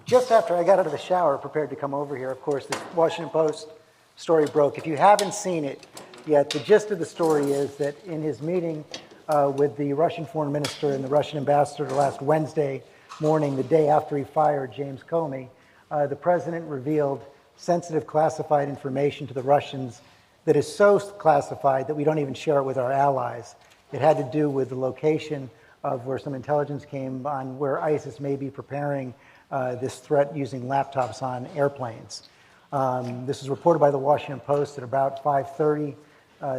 Just after I got out of the shower, prepared to come over here, of course, the Washington Post story broke. If you haven't seen it yet, the gist of the story is that in his meeting with the Russian foreign minister and the Russian ambassador last Wednesday morning, the day after he fired James Comey, the president revealed sensitive classified information to the Russians that is so classified that we don't even share it with our allies. It had to do with the location of where some intelligence came on where ISIS may be preparing this threat using laptops on airplanes. This was reported by the Washington Post at about 5:30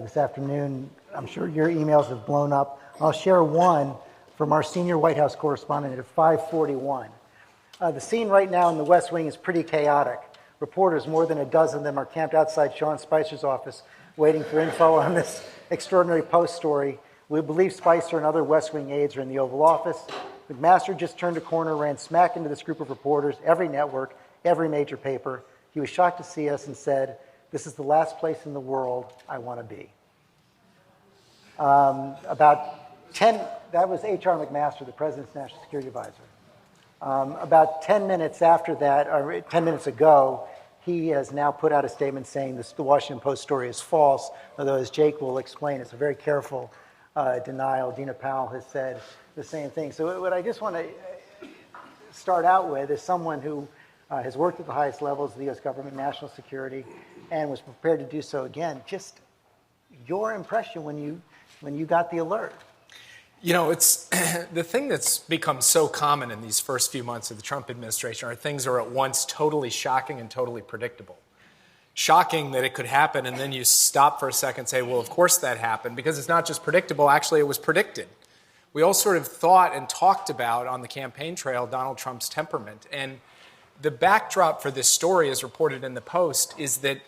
this afternoon. I'm sure your emails have blown up. I'll share one from our senior White House correspondent at 5:41. The scene right now in the West Wing is pretty chaotic. Reporters, more than a dozen of them, are camped outside Sean Spicer's office waiting for info on this extraordinary Post story. We believe Spicer and other West Wing aides are in the Oval Office. McMaster just turned a corner, ran smack into this group of reporters, every network, every major paper. He was shocked to see us and said, "This is the last place in the world I want to be." That was H.R. McMaster, the President's National Security Advisor. About 10 minutes after that, or 10 minutes ago, he has now put out a statement saying the Washington Post story is false, although as Jake will explain, it's a very careful denial. Dina Powell has said the same thing. So what I just want to start out with is someone who has worked at the highest levels of the U.S. government, national security, and was prepared to do so again. Just your impression when you got the alert. You know, it's the thing that's become so common in these first few months of the Trump administration are things that are at once totally shocking and totally predictable. Shocking that it could happen, and then you stop for a second and say, well, of course that happened, because it's not just predictable, actually it was predicted. We all sort of thought and talked about on the campaign trail Donald Trump's temperament. And the backdrop for this story, as reported in the Post, is that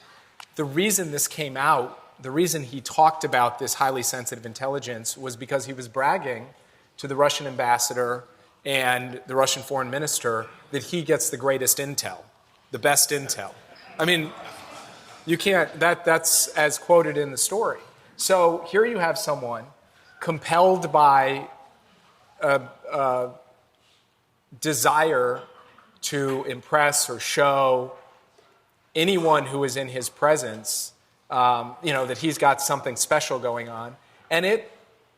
the reason this came out, the reason he talked about this highly sensitive intelligence was because he was bragging to the Russian ambassador and the Russian foreign minister that he gets the greatest intel, the best intel. I mean, you can't, that's as quoted in the story. So here you have someone compelled by a desire to impress or show anyone who is in his presence, that he's got something special going on, and it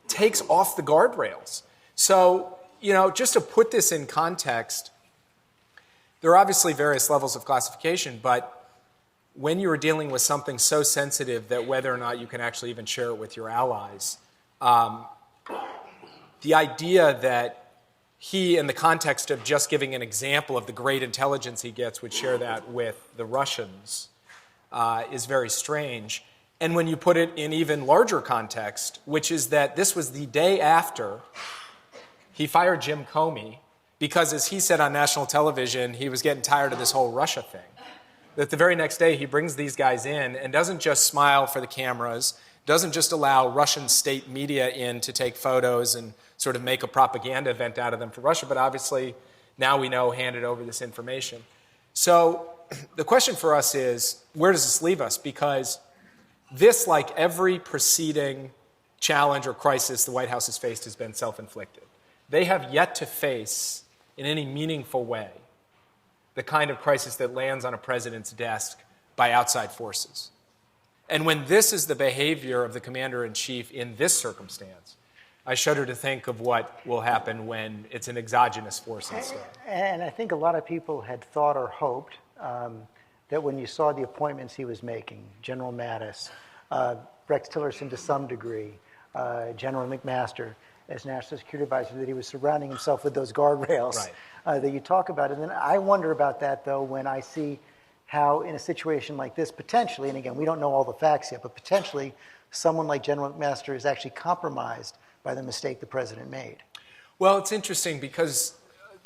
takes off the guardrails. So, just to put this in context, there are obviously various levels of classification, but when you're dealing with something so sensitive that whether or not you can actually even share it with your allies, the idea that he, in the context of just giving an example of the great intelligence he gets, would share that with the Russians is very strange. And when you put it in even larger context, which is that this was the day after he fired Jim Comey, because as he said on national television, he was getting tired of this whole Russia thing. That the very next day he brings these guys in and doesn't just smile for the cameras, doesn't just allow Russian state media in to take photos and sort of make a propaganda event out of them for Russia, but obviously now we know handed over this information. So the question for us is, where does this leave us? Because this, like every preceding challenge or crisis the White House has faced, has been self-inflicted. They have yet to face, in any meaningful way, the kind of crisis that lands on a president's desk by outside forces. And when this is the behavior of the commander-in-chief in this circumstance, I shudder to think of what will happen when it's an exogenous force instead. And I think a lot of people had thought or hoped that when you saw the appointments he was making, General Mattis, Rex Tillerson to some degree, General McMaster as National Security Advisor, that he was surrounding himself with those guardrails that you talk about. And then I wonder about that, though, when I see how in a situation like this, potentially, and again, we don't know all the facts yet, but potentially someone like General McMaster is actually compromised by the mistake the president made. Well, it's interesting because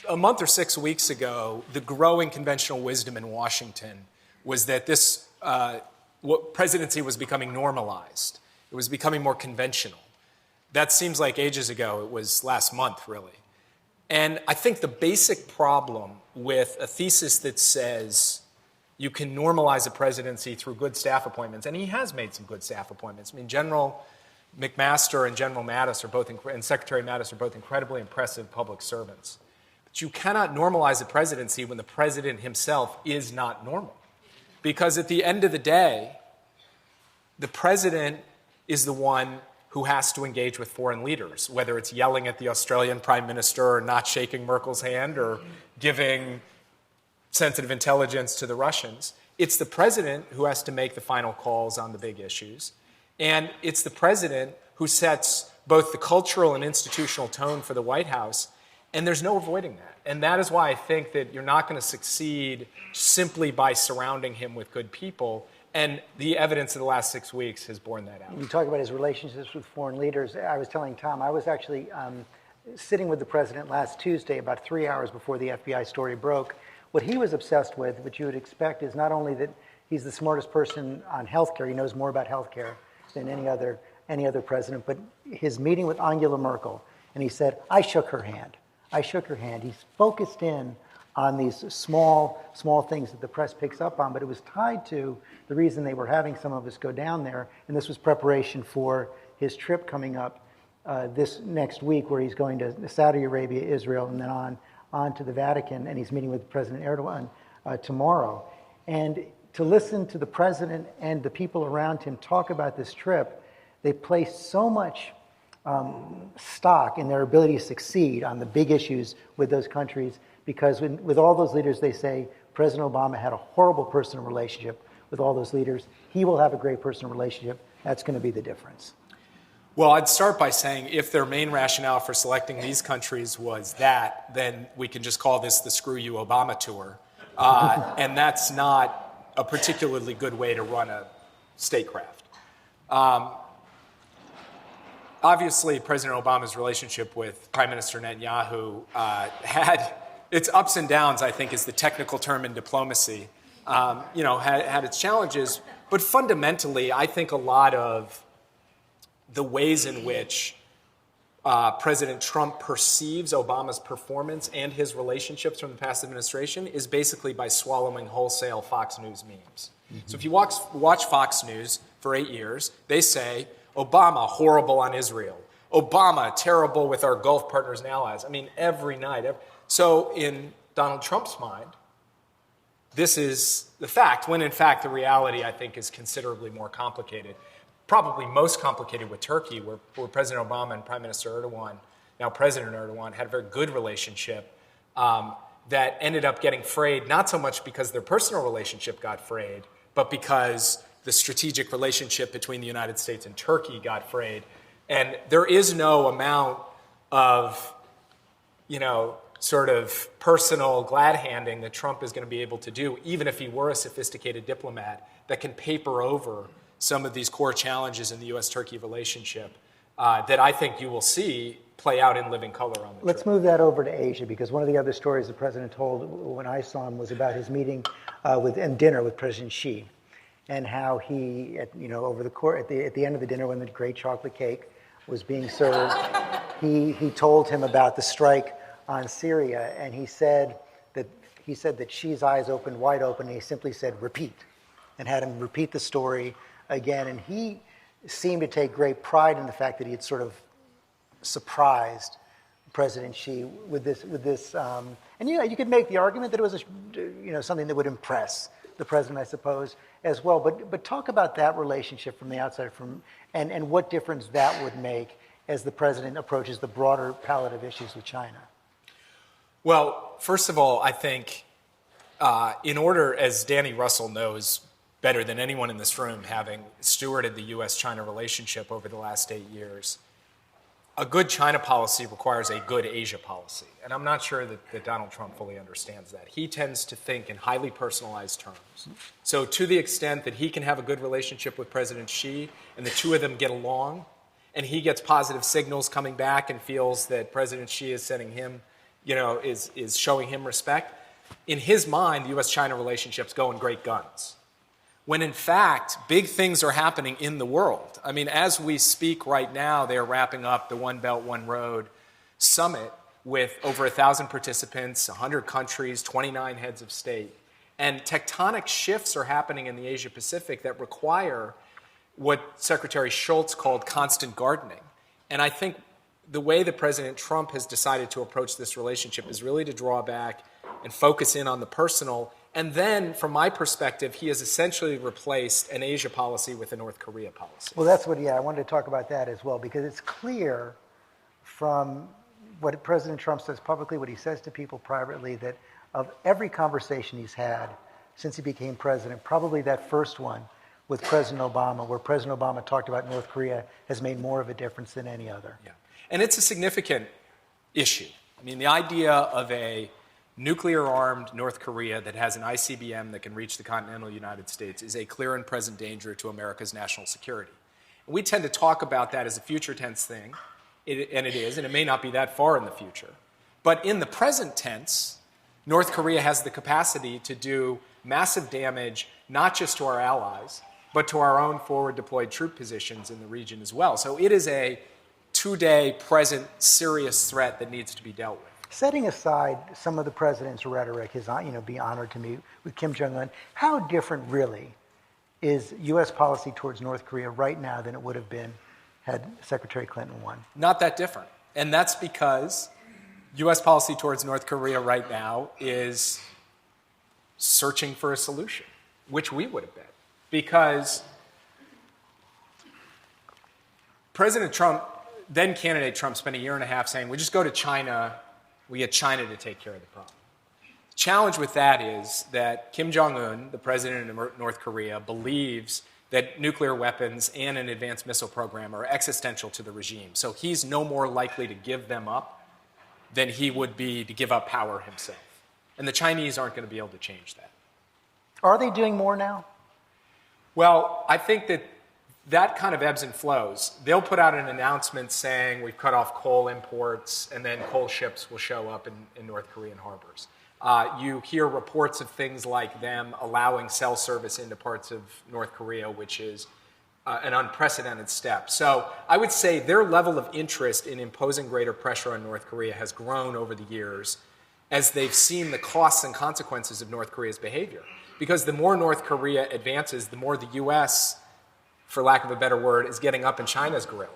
a month or 6 weeks ago, the growing conventional wisdom in Washington was that this presidency was becoming normalized. It was becoming more conventional. That seems like ages ago. It was last month, really. And I think the basic problem with a thesis that says you can normalize a presidency through good staff appointments, and he has made some good staff appointments. I mean, General McMaster and General Mattis are both, and Secretary Mattis are both incredibly impressive public servants. But you cannot normalize a presidency when the president himself is not normal. Because at the end of the day, the president is the one who has to engage with foreign leaders, whether it's yelling at the Australian prime minister or not shaking Merkel's hand or giving sensitive intelligence to the Russians. It's the president who has to make the final calls on the big issues. And it's the president who sets both the cultural and institutional tone for the White House. And there's no avoiding that. And that is why I think that you're not going to succeed simply by surrounding him with good people. And the evidence of the last 6 weeks has borne that out. You talk about his relationships with foreign leaders. I was telling Tom, I was actually sitting with the president last Tuesday, about 3 hours before the FBI story broke. What he was obsessed with, which you would expect, is not only that he's the smartest person on healthcare, he knows more about healthcare than any other president, but his meeting with Angela Merkel. And he said, I shook her hand. I shook her hand. He's focused in on these small things that the press picks up on, but it was tied to the reason they were having some of us go down there, and this was preparation for his trip coming up this next week, where he's going to Saudi Arabia, Israel, and then on to the Vatican, and he's meeting with President Erdogan tomorrow. And to listen to the president and the people around him talk about this trip, they placed so much stock in their ability to succeed on the big issues with those countries, because with all those leaders, they say President Obama had a horrible personal relationship with all those leaders. He will have a great personal relationship. That's going to be the difference. Well, I'd start by saying if their main rationale for selecting these countries was that, then we can just call this the Screw You Obama Tour. And that's not a particularly good way to run a statecraft. Obviously, President Obama's relationship with Prime Minister Netanyahu had its ups and downs, I think is the technical term in diplomacy, had its challenges. But fundamentally, I think a lot of the ways in which President Trump perceives Obama's performance and his relationships from the past administration is basically by swallowing wholesale Fox News memes. Mm-hmm. So if you watch Fox News for 8 years, they say, Obama, horrible on Israel. Obama, terrible with our Gulf partners and allies. I mean, every night. So in Donald Trump's mind, this is the fact, when in fact the reality, I think, is considerably more complicated. Probably most complicated with Turkey, where President Obama and Prime Minister Erdogan, now President Erdogan, had a very good relationship that ended up getting frayed, not so much because their personal relationship got frayed, but because the strategic relationship between the United States and Turkey got frayed. And there is no amount of, sort of personal glad-handing that Trump is going to be able to do, even if he were a sophisticated diplomat, that can paper over some of these core challenges in the U.S.-Turkey relationship that I think you will see play out in living color on the Let's move that over to Asia, because one of the other stories the president told when I saw him was about his meeting and dinner with President Xi, and how he, over the course at the end of the dinner, when the great chocolate cake was being served, he told him about the strike on Syria, and he said that Xi's eyes opened wide open, and he simply said repeat, and had him repeat the story again. And he seemed to take great pride in the fact that he had sort of surprised President Xi with this. And you could make the argument that it was something that would impress the president, I suppose, as well. But talk about that relationship from the outside, and what difference that would make as the president approaches the broader palette of issues with China. Well, first of all, I think in order, as Danny Russell knows better than anyone in this room, having stewarded the U.S.-China relationship over the last 8 years, a good China policy requires a good Asia policy. And I'm not sure that Donald Trump fully understands that. He tends to think in highly personalized terms. So to the extent that he can have a good relationship with President Xi and the two of them get along, and he gets positive signals coming back and feels that President Xi is sending him, is showing him respect, in his mind, the U.S.-China relationship's going great guns. When in fact, big things are happening in the world. I mean, as we speak right now, they're wrapping up the One Belt, One Road summit with over 1,000 participants, 100 countries, 29 heads of state. And tectonic shifts are happening in the Asia Pacific that require what Secretary Schultz called constant gardening. And I think the way that President Trump has decided to approach this relationship is really to draw back and focus in on the personal. And then, from my perspective, he has essentially replaced an Asia policy with a North Korea policy. Well, that's what, I wanted to talk about that as well, because it's clear from what President Trump says publicly, what he says to people privately, that of every conversation he's had since he became president, probably that first one with President Obama, where President Obama talked about North Korea, has made more of a difference than any other. Yeah. And it's a significant issue. I mean, the idea of a nuclear-armed North Korea that has an ICBM that can reach the continental United States is a clear and present danger to America's national security. And we tend to talk about that as a future tense thing, and it is, and it may not be that far in the future. But in the present tense, North Korea has the capacity to do massive damage, not just to our allies, but to our own forward-deployed troop positions in the region as well. So it is a two-day, present, serious threat that needs to be dealt with. Setting aside some of the president's rhetoric, his, be honored to meet with Kim Jong-un, how different really is U.S. policy towards North Korea right now than it would have been had Secretary Clinton won? Not that different. And that's because U.S. policy towards North Korea right now is searching for a solution, which we would have been. Because President Trump, then candidate Trump, spent a year and a half saying, we just go to China, we get China to take care of the problem. The challenge with that is that Kim Jong-un, the president of North Korea, believes that nuclear weapons and an advanced missile program are existential to the regime. So he's no more likely to give them up than he would be to give up power himself. And the Chinese aren't going to be able to change that. Are they doing more now? Well, I think that kind of ebbs and flows. They'll put out an announcement saying we've cut off coal imports, and then coal ships will show up in North Korean harbors. You hear reports of things like them allowing cell service into parts of North Korea, which is an unprecedented step. So I would say their level of interest in imposing greater pressure on North Korea has grown over the years as they've seen the costs and consequences of North Korea's behavior. Because the more North Korea advances, the more the U.S., for lack of a better word, is getting up in China's grill.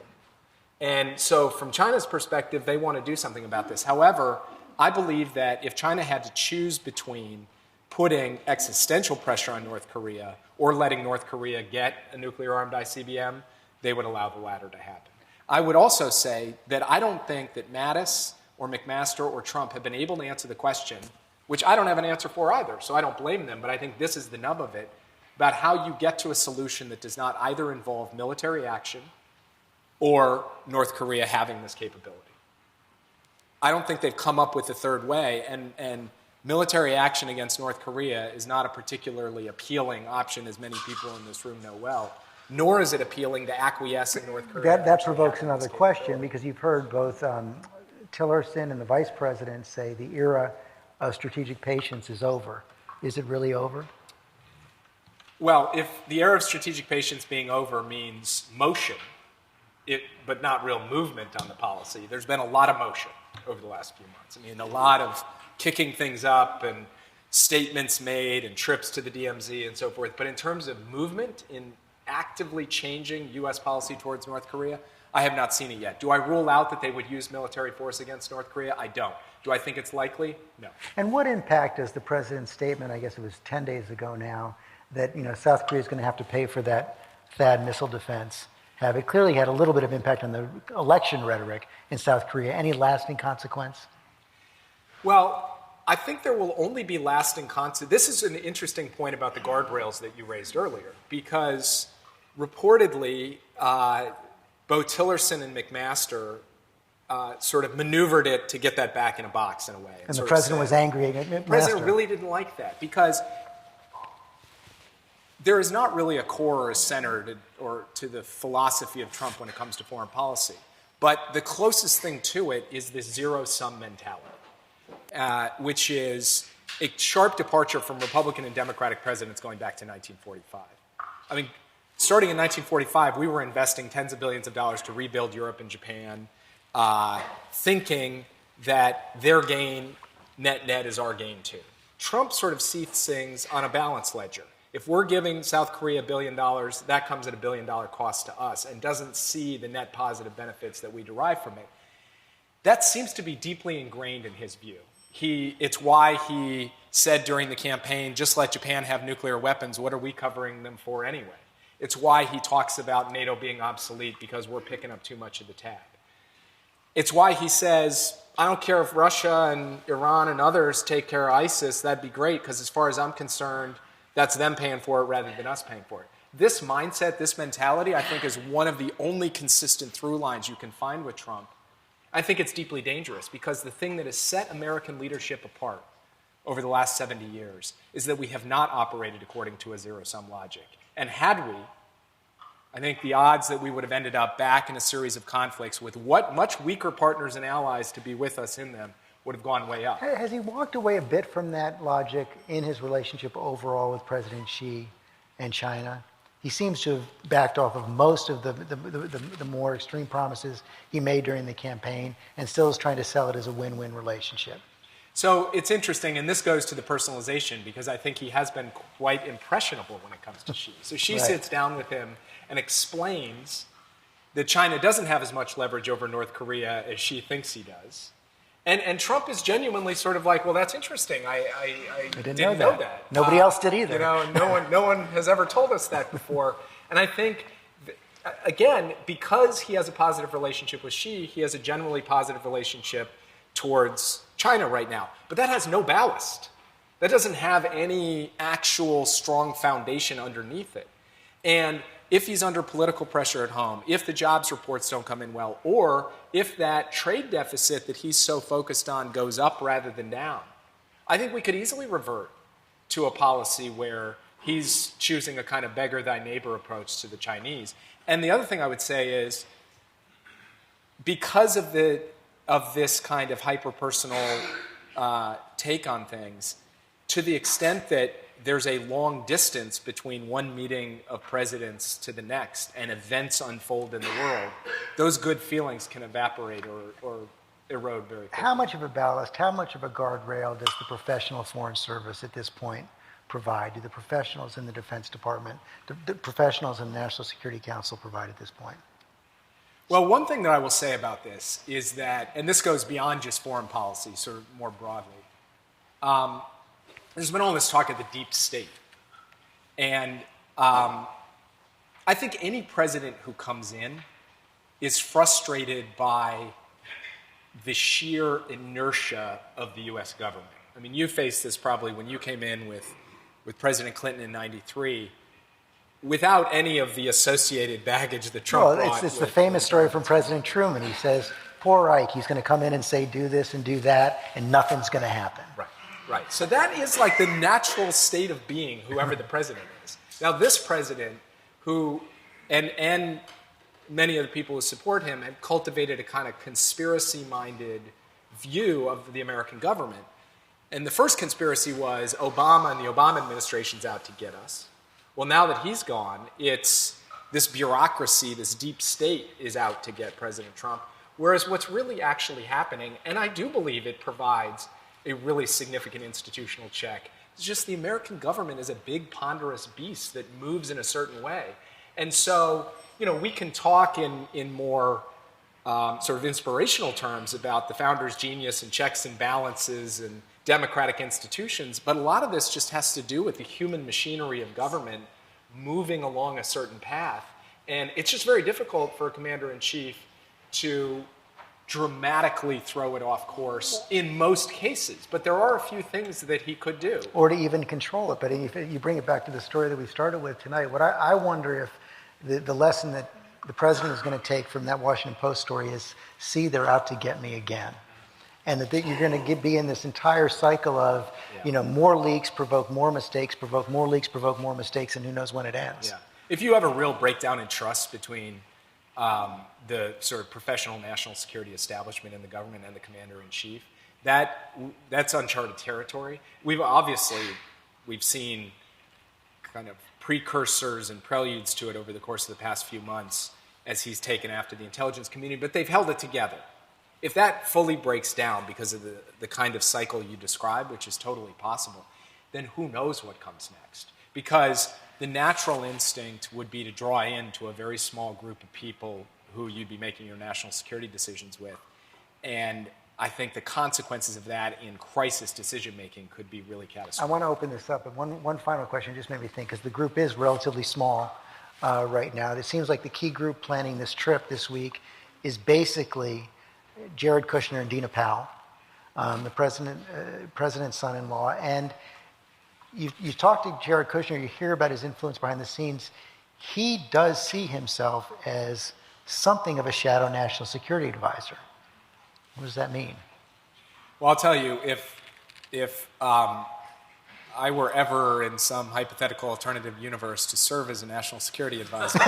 And so from China's perspective, they want to do something about this. However, I believe that if China had to choose between putting existential pressure on North Korea or letting North Korea get a nuclear-armed ICBM, they would allow the latter to happen. I would also say that I don't think that Mattis or McMaster or Trump have been able to answer the question, which I don't have an answer for either, so I don't blame them, but I think this is the nub of it, about how you get to a solution that does not either involve military action or North Korea having this capability. I don't think they've come up with a third way, and military action against North Korea is not a particularly appealing option, as many people in this room know well, nor is it appealing to acquiesce in North Korea. That provokes another question, because you've heard both Tillerson and the vice president say the era of strategic patience is over. Is it really over? Well, if the era of strategic patience being over means motion, but not real movement on the policy, there's been a lot of motion over the last few months. I mean, a lot of kicking things up and statements made and trips to the DMZ and so forth. But in terms of movement in actively changing U.S. policy towards North Korea, I have not seen it yet. Do I rule out that they would use military force against North Korea? I don't. Do I think it's likely? No. And what impact does the president's statement, I guess it was 10 days ago now, that South Korea is going to have to pay for that THAAD missile defense have? It clearly had a little bit of impact on the election rhetoric in South Korea. Any lasting consequence? Well, I think there will only be lasting consequences. This is an interesting point about the guardrails that you raised earlier, because reportedly both Tillerson and McMaster sort of maneuvered it to get that back in a box in a way. And the president was angry at McMaster. The president really didn't like that, because there is not really a core or a center to the philosophy of Trump when it comes to foreign policy. But the closest thing to it is this zero-sum mentality, which is a sharp departure from Republican and Democratic presidents going back to 1945. I mean, starting in 1945, we were investing tens of billions of dollars to rebuild Europe and Japan, thinking that their gain, net is our gain too. Trump sort of sees things on a balance ledger. If we're giving South Korea $1 billion, that comes at $1 billion cost to us, and doesn't see the net positive benefits that we derive from it. That seems to be deeply ingrained in his view. It's why he said during the campaign, just let Japan have nuclear weapons, what are we covering them for anyway? It's why he talks about NATO being obsolete because we're picking up too much of the tab. It's why he says, I don't care if Russia and Iran and others take care of ISIS, that'd be great, because as far as I'm concerned, that's them paying for it rather than us paying for it. This mindset, this mentality, I think is one of the only consistent through lines you can find with Trump. I think it's deeply dangerous because the thing that has set American leadership apart over the last 70 years is that we have not operated according to a zero-sum logic. And had we, I think the odds that we would have ended up back in a series of conflicts with much weaker partners and allies to be with us in them would have gone way up. Has he walked away a bit from that logic in his relationship overall with President Xi and China? He seems to have backed off of most of the more extreme promises he made during the campaign and still is trying to sell it as a win-win relationship. So it's interesting, and this goes to the personalization, because I think he has been quite impressionable when it comes to Xi. So Xi sits down with him and explains that China doesn't have as much leverage over North Korea as Xi thinks he does. And Trump is genuinely sort of like, well, that's interesting. I didn't know that. Nobody else did either. You know, no one has ever told us that before. And I think, again, because he has a positive relationship with Xi, he has a generally positive relationship towards China right now. But that has no ballast. That doesn't have any actual strong foundation underneath it. And if he's under political pressure at home, if the jobs reports don't come in well, or if that trade deficit that he's so focused on goes up rather than down, I think we could easily revert to a policy where he's choosing a kind of beggar thy neighbor approach to the Chinese. And the other thing I would say is, because of this kind of hyper-personal take on things, to the extent that there's a long distance between one meeting of presidents to the next and events unfold in the world, those good feelings can evaporate or erode very quickly. How much of a ballast, how much of a guardrail does the professional foreign service at this point provide? Do the professionals in the Defense Department, the professionals in the National Security Council provide at this point? Well, one thing that I will say about this is that, and this goes beyond just foreign policy, sort of more broadly, there's been all this talk of the deep state. And I think any president who comes in is frustrated by the sheer inertia of the U.S. government. I mean, you faced this probably when you came in with President Clinton in '93, without any of the associated baggage that Trump brought. It's the famous story from President Truman. He says, poor Ike, he's going to come in and say, do this and do that, and nothing's going to happen. Right. So that is like the natural state of being, whoever the president is. Now, this president, who, and many of the people who support him, have cultivated a kind of conspiracy-minded view of the American government. And the first conspiracy was Obama and the Obama administration's out to get us. Well, now that he's gone, it's this bureaucracy, this deep state is out to get President Trump. Whereas what's really actually happening, and I do believe it provides a really significant institutional check, it's just the American government is a big, ponderous beast that moves in a certain way. And so, you know, we can talk in more sort of inspirational terms about the founder's genius and checks and balances and democratic institutions, but a lot of this just has to do with the human machinery of government moving along a certain path. And it's just very difficult for a commander-in-chief to dramatically throw it off course in most cases. But there are a few things that he could do. Or to even control it. But if you bring it back to the story that we started with tonight, what I wonder if the lesson that the president is going to take from that Washington Post story is, see, they're out to get me again. And that you're going to be in this entire cycle of, you know, more leaks provoke more mistakes, provoke more leaks, provoke more mistakes, and who knows when it ends. Yeah. If you have a real breakdown in trust between the sort of professional national security establishment and the government and the commander-in-chief, that's uncharted territory. We've seen kind of precursors and preludes to it over the course of the past few months as he's taken after the intelligence community, but they've held it together. If that fully breaks down because of the kind of cycle you described, which is totally possible, then who knows what comes next? Because the natural instinct would be to draw in to a very small group of people who you'd be making your national security decisions with. And I think the consequences of that in crisis decision-making could be really I catastrophic. want to open this up, but one final question just made me think, because the group is relatively small right now. It seems like the key group planning this trip this week is basically Jared Kushner and Dina Powell, the president's son-in-law. And you talk to Jared Kushner, you hear about his influence behind the scenes. He does see himself as something of a shadow national security advisor. What does that mean? Well, I'll tell you, if I were ever in some hypothetical alternative universe to serve as a national security advisor,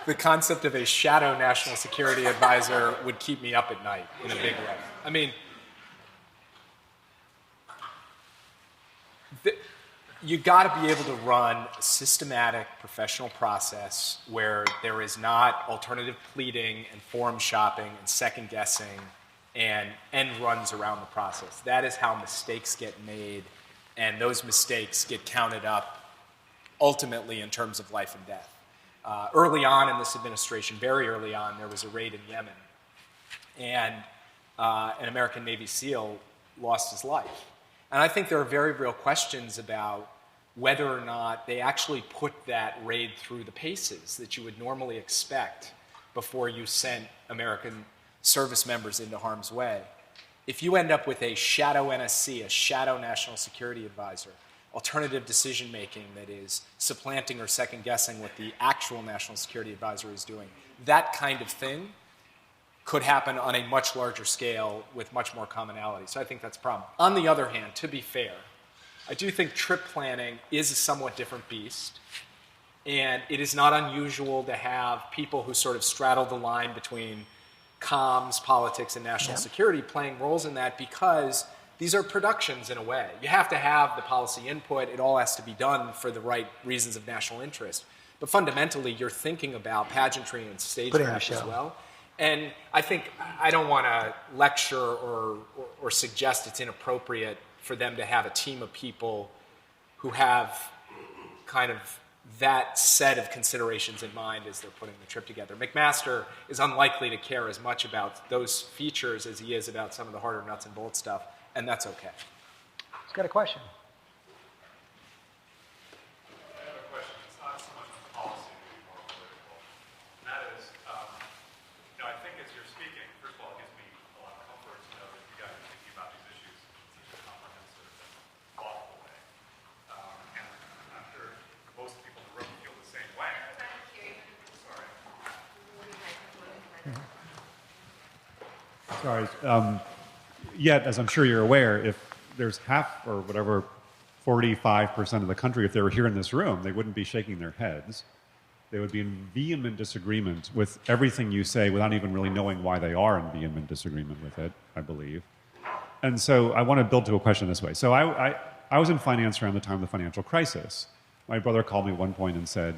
the concept of a shadow national security advisor would keep me up at night in a big way. I mean, you got to be able to run a systematic professional process where there is not alternative pleading and forum shopping and second guessing and end runs around the process. That is how mistakes get made, and those mistakes get counted up ultimately in terms of life and death. Early on in this administration, very early on, there was a raid in Yemen, and an American Navy SEAL lost his life. And I think there are very real questions about whether or not they actually put that raid through the paces that you would normally expect before you sent American service members into harm's way. If you end up with a shadow NSC, a shadow national security advisor, alternative decision making that is supplanting or second guessing what the actual national security advisor is doing, that kind of thing could happen on a much larger scale with much more commonality. So I think that's a problem. On the other hand, to be fair, I do think trip planning is a somewhat different beast. And it is not unusual to have people who sort of straddle the line between comms, politics, and national security playing roles in that, because these are productions in a way. You have to have the policy input. It all has to be done for the right reasons of national interest. But fundamentally, you're thinking about pageantry and stagecraft as well. And I think I don't want to lecture or suggest it's inappropriate for them to have a team of people who have kind of that set of considerations in mind as they're putting the trip together. McMaster is unlikely to care as much about those features as he is about some of the harder nuts and bolts stuff, and that's okay. Who's got a question? I have a question. It's not so much on policy, maybe more political. And that is, I think as you're speaking, first of all, it gives me a lot of comfort to know that you guys are thinking about these issues in such a comprehensive and thoughtful way. And I'm sure most people in the room feel the same way. Sorry. Sorry. Yet, as I'm sure you're aware, if there's half or whatever, 45% of the country, if they were here in this room, they wouldn't be shaking their heads. They would be in vehement disagreement with everything you say without even really knowing why they are in vehement disagreement with it, I believe. And so I want to build to a question this way. So I was in finance around the time of the financial crisis. My brother called me at one point and said,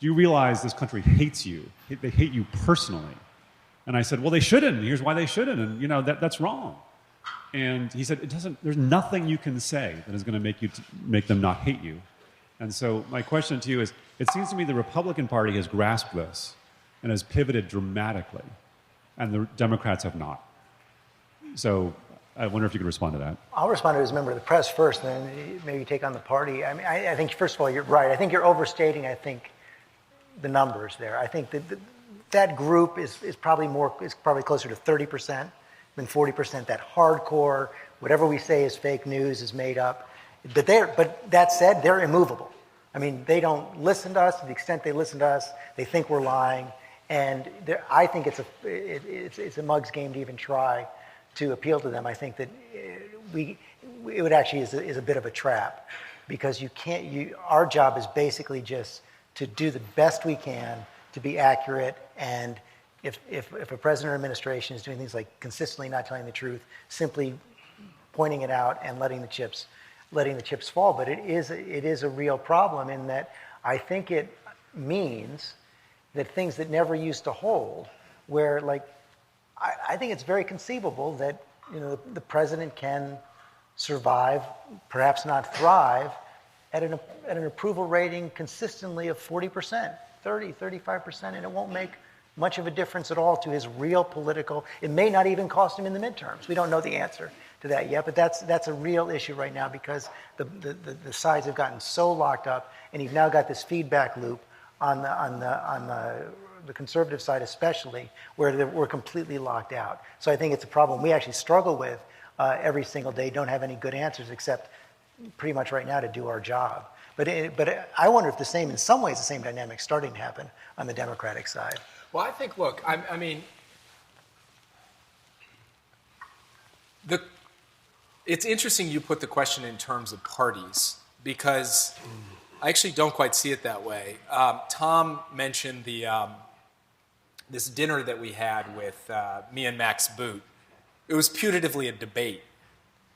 "Do you realize this country hates you? They hate you personally." And I said, "Well, they shouldn't. Here's why they shouldn't. And that's wrong." And he said, there's nothing you can say that is going to make them not hate you. And so my question to you is, it seems to me the Republican Party has grasped this and has pivoted dramatically, and the Democrats have not. So I wonder if you could respond to that. I'll respond to it as a member of the press first, and then maybe take on the party. I mean, I think, first of all, you're right. I think you're overstating, the numbers there. I think that group is probably closer to 30%. Than 40%, that hardcore, whatever we say is fake news, is made up. But that said, they're immovable. I mean, they don't listen to us. To the extent they listen to us, they think we're lying. And I think it's a mug's game to even try to appeal to them. I think that it would actually is a bit of a trap, because our job is basically just to do the best we can to be accurate. And if a president or administration is doing things like consistently not telling the truth, simply pointing it out and letting the chips fall. But it is a real problem, in that I think it means that things that never used to hold, where I think it's very conceivable that the president can survive, perhaps not thrive, at an approval rating consistently of 40%, 30, 35%, and it won't make much of a difference at all to his real political. It may not even cost him in the midterms. We don't know the answer to that yet, but that's a real issue right now because the sides have gotten so locked up, and you've now got this feedback loop on the conservative side especially, where we're completely locked out. So I think it's a problem we actually struggle with every single day, don't have any good answers except pretty much right now to do our job. But I wonder if in some ways, the same dynamic starting to happen on the Democratic side. Well, I think, look, I mean, it's interesting you put the question in terms of parties, because I actually don't quite see it that way. Tom mentioned this dinner that we had with me and Max Boot. It was putatively a debate.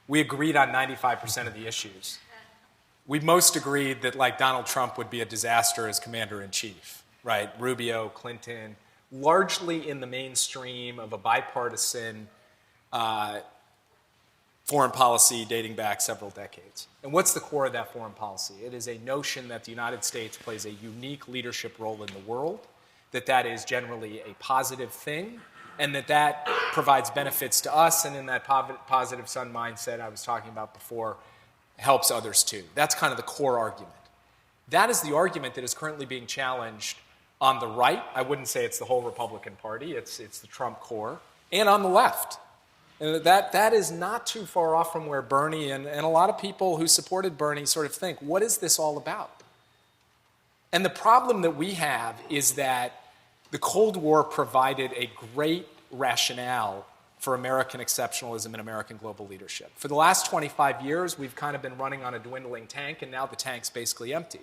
We agreed on 95% of the issues. We most agreed that, like, Donald Trump would be a disaster as commander-in-chief, right? Rubio, Clinton, largely in the mainstream of a bipartisan foreign policy dating back several decades. And what's the core of that foreign policy? It is a notion that the United States plays a unique leadership role in the world, that is generally a positive thing, and that provides benefits to us, and in that positive sun mindset I was talking about before, helps others too. That's kind of the core argument. That is the argument that is currently being challenged on the right. I wouldn't say it's the whole Republican Party, it's the Trump core, and on the left. And that is not too far off from where Bernie and a lot of people who supported Bernie sort of think, what is this all about? And the problem that we have is that the Cold War provided a great rationale for American exceptionalism and American global leadership. For the last 25 years, we've kind of been running on a dwindling tank, and now the tank's basically empty.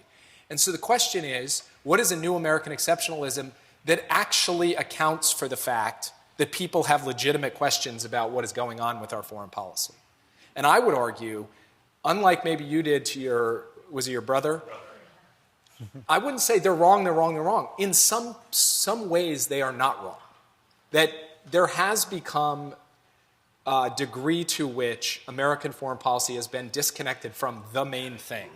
And so the question is, what is a new American exceptionalism that actually accounts for the fact that people have legitimate questions about what is going on with our foreign policy? And I would argue, unlike maybe you did to was it your brother? I wouldn't say they're wrong, they're wrong, they're wrong. In some ways, they are not wrong. That there has become a degree to which American foreign policy has been disconnected from the main thing,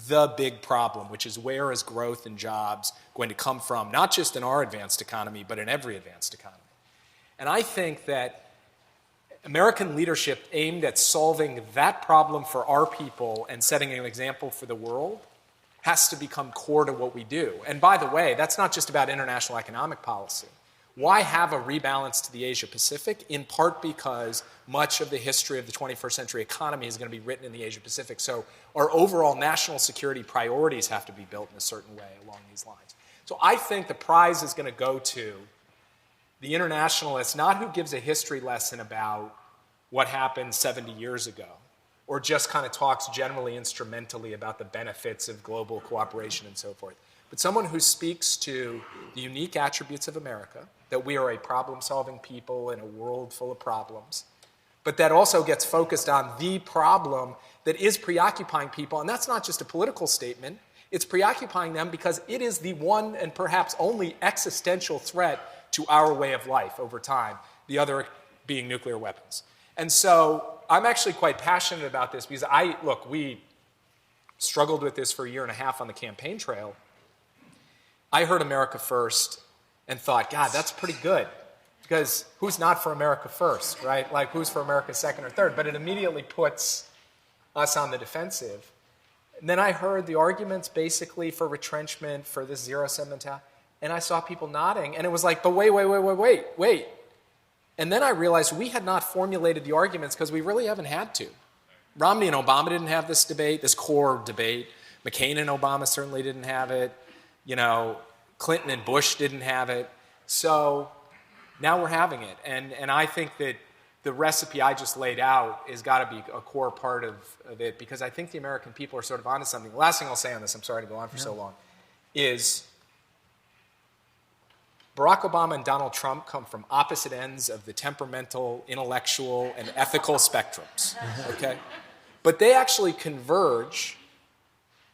the big problem, which is where is growth and jobs going to come from, not just in our advanced economy, but in every advanced economy. And I think that American leadership aimed at solving that problem for our people and setting an example for the world has to become core to what we do. And by the way, that's not just about international economic policy. Why have a rebalance to the Asia-Pacific? In part because much of the history of the 21st century economy is going to be written in the Asia-Pacific. So our overall national security priorities have to be built in a certain way along these lines. So I think the prize is going to go to the internationalist, not who gives a history lesson about what happened 70 years ago, or just kind of talks generally instrumentally about the benefits of global cooperation and so forth, but someone who speaks to the unique attributes of America, that we are a problem-solving people in a world full of problems, but that also gets focused on the problem that is preoccupying people. And that's not just a political statement. It's preoccupying them because it is the one and perhaps only existential threat to our way of life over time, the other being nuclear weapons. And so I'm actually quite passionate about this because we struggled with this for a year and a half on the campaign trail. I heard America First and thought, God, that's pretty good. Because who's not for America first, right? Like, who's for America second or third? But it immediately puts us on the defensive. And then I heard the arguments basically for retrenchment, for this zero-sum mentality. And I saw people nodding. And it was like, but wait. And then I realized we had not formulated the arguments because we really haven't had to. Romney and Obama didn't have this debate, this core debate. McCain and Obama certainly didn't have it. Clinton and Bush didn't have it. So now we're having it. And I think that the recipe I just laid out has got to be a core part of it, because I think the American people are sort of onto something. The last thing I'll say on this, I'm sorry to go on for so long, is Barack Obama and Donald Trump come from opposite ends of the temperamental, intellectual, and ethical spectrums, okay? But they actually converge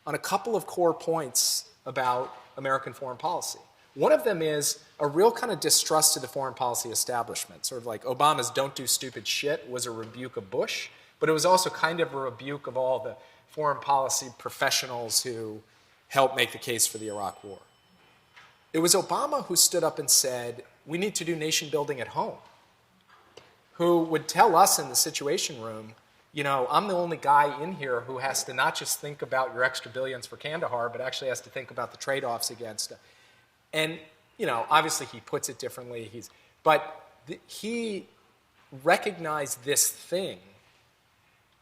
on a couple of core points about American foreign policy. One of them is a real kind of distrust of the foreign policy establishment. Sort of like Obama's "don't do stupid shit" was a rebuke of Bush, but it was also kind of a rebuke of all the foreign policy professionals who helped make the case for the Iraq War. It was Obama who stood up and said, we need to do nation building at home, who would tell us in the Situation Room, you know, I'm the only guy in here who has to not just think about your extra billions for Kandahar, but actually has to think about the trade-offs against it. And, you know, obviously he puts it differently. He recognized this thing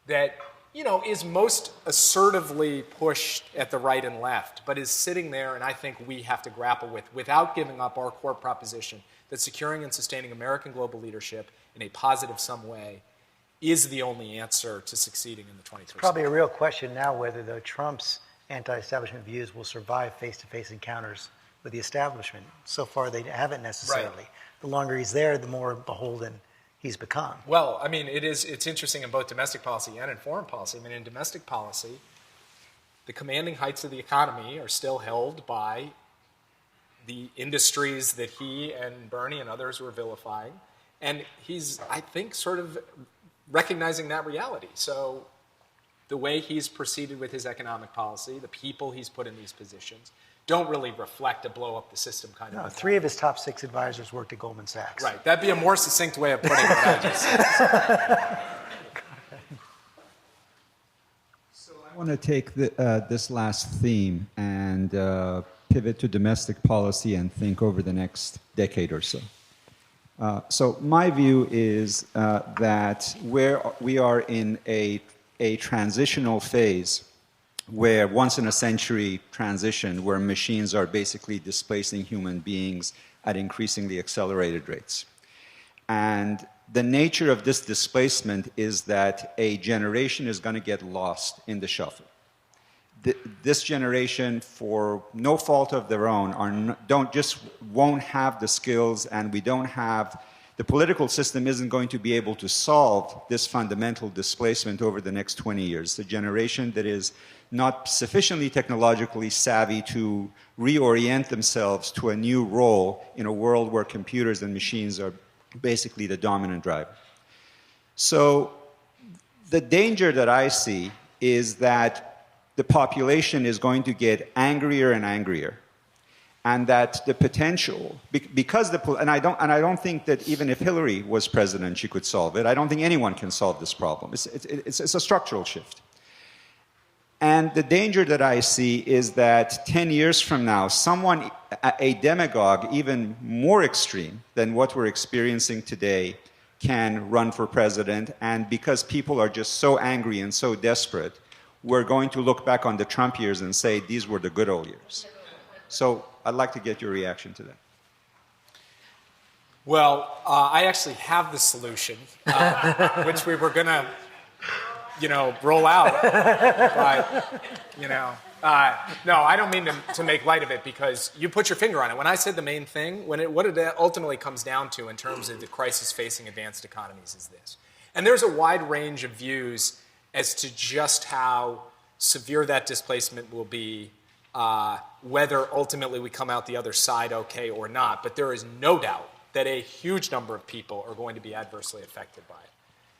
that, you know, is most assertively pushed at the right and left, but is sitting there, and I think we have to grapple with, without giving up our core proposition that securing and sustaining American global leadership in a positive some way is the only answer to succeeding in the 21st century. Probably a real question now whether, though, Trump's anti-establishment views will survive face-to-face encounters with the establishment. So far, they haven't necessarily. Right. The longer he's there, the more beholden he's become. Well, I mean, it's interesting in both domestic policy and in foreign policy. I mean, in domestic policy, the commanding heights of the economy are still held by the industries that he and Bernie and others were vilifying. And he's, I think, sort of recognizing that reality. So the way he's proceeded with his economic policy, the people he's put in these positions, don't really reflect a blow up the system kind of No, mentality. 3 of his top 6 advisors worked at Goldman Sachs. Right. That'd be a more succinct way of putting what I just said. So I want to take this last theme and pivot to domestic policy and think over the next decade or so. So my view is that we are in a transitional phase where once in a century transition where machines are basically displacing human beings at increasingly accelerated rates. And the nature of this displacement is that a generation is going to get lost in the shuffle. This generation, for no fault of their own, won't have the skills, and the political system isn't going to be able to solve this fundamental displacement over the next 20 years. The generation that is not sufficiently technologically savvy to reorient themselves to a new role in a world where computers and machines are basically the dominant driver. So the danger that I see is that the population is going to get angrier and angrier, and that the potential, and I don't think that even if Hillary was president, she could solve it. I don't think anyone can solve this problem. It's a structural shift. And the danger that I see is that 10 years from now, a demagogue even more extreme than what we're experiencing today, can run for president. And because people are just so angry and so desperate, we're going to look back on the Trump years and say, these were the good old years. So I'd like to get your reaction to that. Well, I actually have the solution, which we were going to, roll out. But, no, I don't mean to make light of it, because you put your finger on it. When I said the main thing, what it ultimately comes down to in terms of the crisis facing advanced economies is this. And there's a wide range of views as to just how severe that displacement will be, whether ultimately we come out the other side okay or not. But there is no doubt that a huge number of people are going to be adversely affected by it.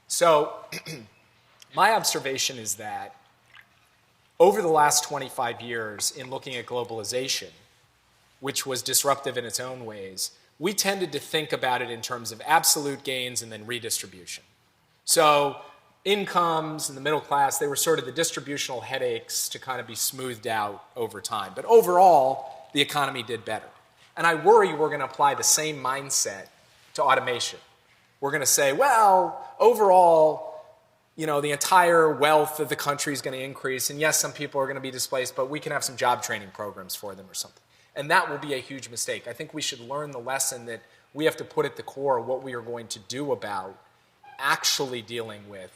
So my observation is that over the last 25 years in looking at globalization, which was disruptive in its own ways, we tended to think about it in terms of absolute gains and then redistribution. So incomes and the middle class, they were sort of the distributional headaches to kind of be smoothed out over time. But overall, the economy did better. And I worry we're going to apply the same mindset to automation. We're going to say, well, overall, the entire wealth of the country is going to increase. And yes, some people are going to be displaced, but we can have some job training programs for them or something. And that will be a huge mistake. I think we should learn the lesson that we have to put at the core what we are going to do about actually dealing with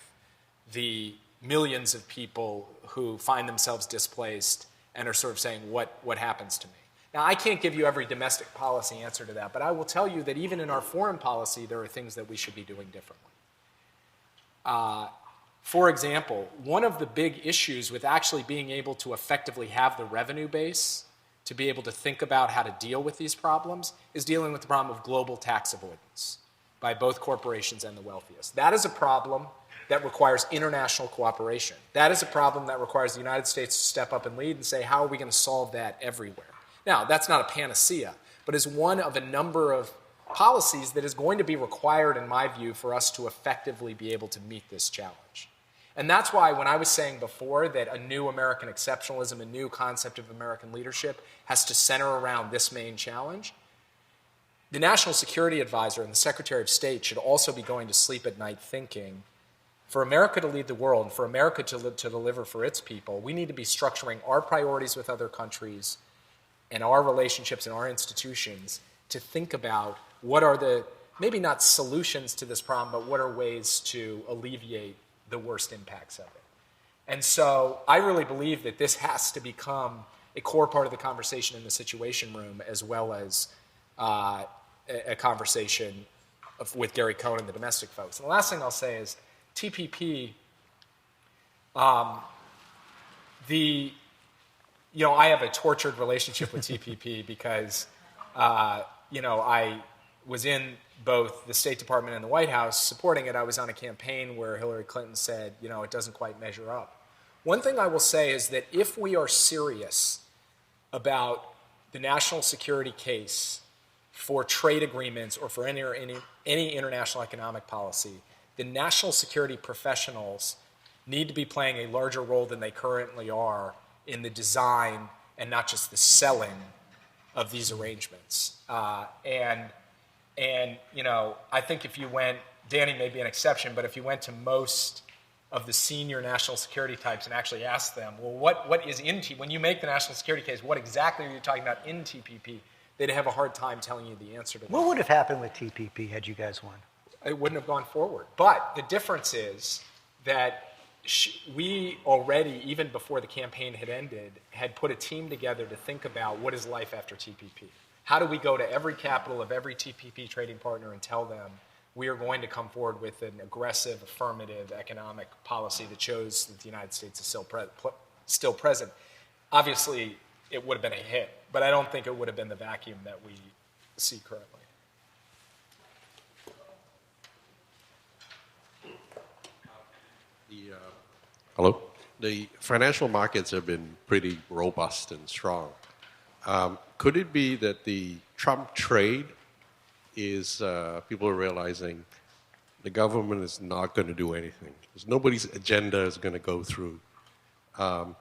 the millions of people who find themselves displaced and are sort of saying, what happens to me? Now, I can't give you every domestic policy answer to that, but I will tell you that even in our foreign policy, there are things that we should be doing differently. For example, one of the big issues with actually being able to effectively have the revenue base to be able to think about how to deal with these problems is dealing with the problem of global tax avoidance by both corporations and the wealthiest. That is a problem that requires international cooperation. That is a problem that requires the United States to step up and lead and say, how are we going to solve that everywhere? Now, that's not a panacea, but is one of a number of policies that is going to be required, in my view, for us to effectively be able to meet this challenge. And that's why when I was saying before that a new American exceptionalism, a new concept of American leadership has to center around this main challenge, the National Security Advisor and the Secretary of State should also be going to sleep at night thinking, for America to lead the world, and for America to deliver for its people, we need to be structuring our priorities with other countries and our relationships and our institutions to think about what are the, maybe not solutions to this problem, but what are ways to alleviate the worst impacts of it. And so I really believe that this has to become a core part of the conversation in the Situation Room, as well as a conversation with Gary Cohn and the domestic folks. And the last thing I'll say is TPP, I have a tortured relationship with TPP because, I was in both the State Department and the White House supporting it. I was on a campaign where Hillary Clinton said, it doesn't quite measure up. One thing I will say is that if we are serious about the national security case for trade agreements or for any international economic policy, the national security professionals need to be playing a larger role than they currently are in the design and not just the selling of these arrangements. I think if you went, Danny may be an exception, but if you went to most of the senior national security types and actually asked them, well, what is in TPP? When you make the national security case, what exactly are you talking about in TPP? They'd have a hard time telling you the answer to that. What would have happened with TPP had you guys won? It wouldn't have gone forward. But the difference is that we already, even before the campaign had ended, had put a team together to think about what is life after TPP. How do we go to every capital of every TPP trading partner and tell them we are going to come forward with an aggressive, affirmative economic policy that shows that the United States is still present? Obviously, it would have been a hit, but I don't think it would have been the vacuum that we see currently. Hello? The financial markets have been pretty robust and strong. Could it be that the Trump trade is, people are realizing the government is not going to do anything? Nobody's agenda is going to go through. To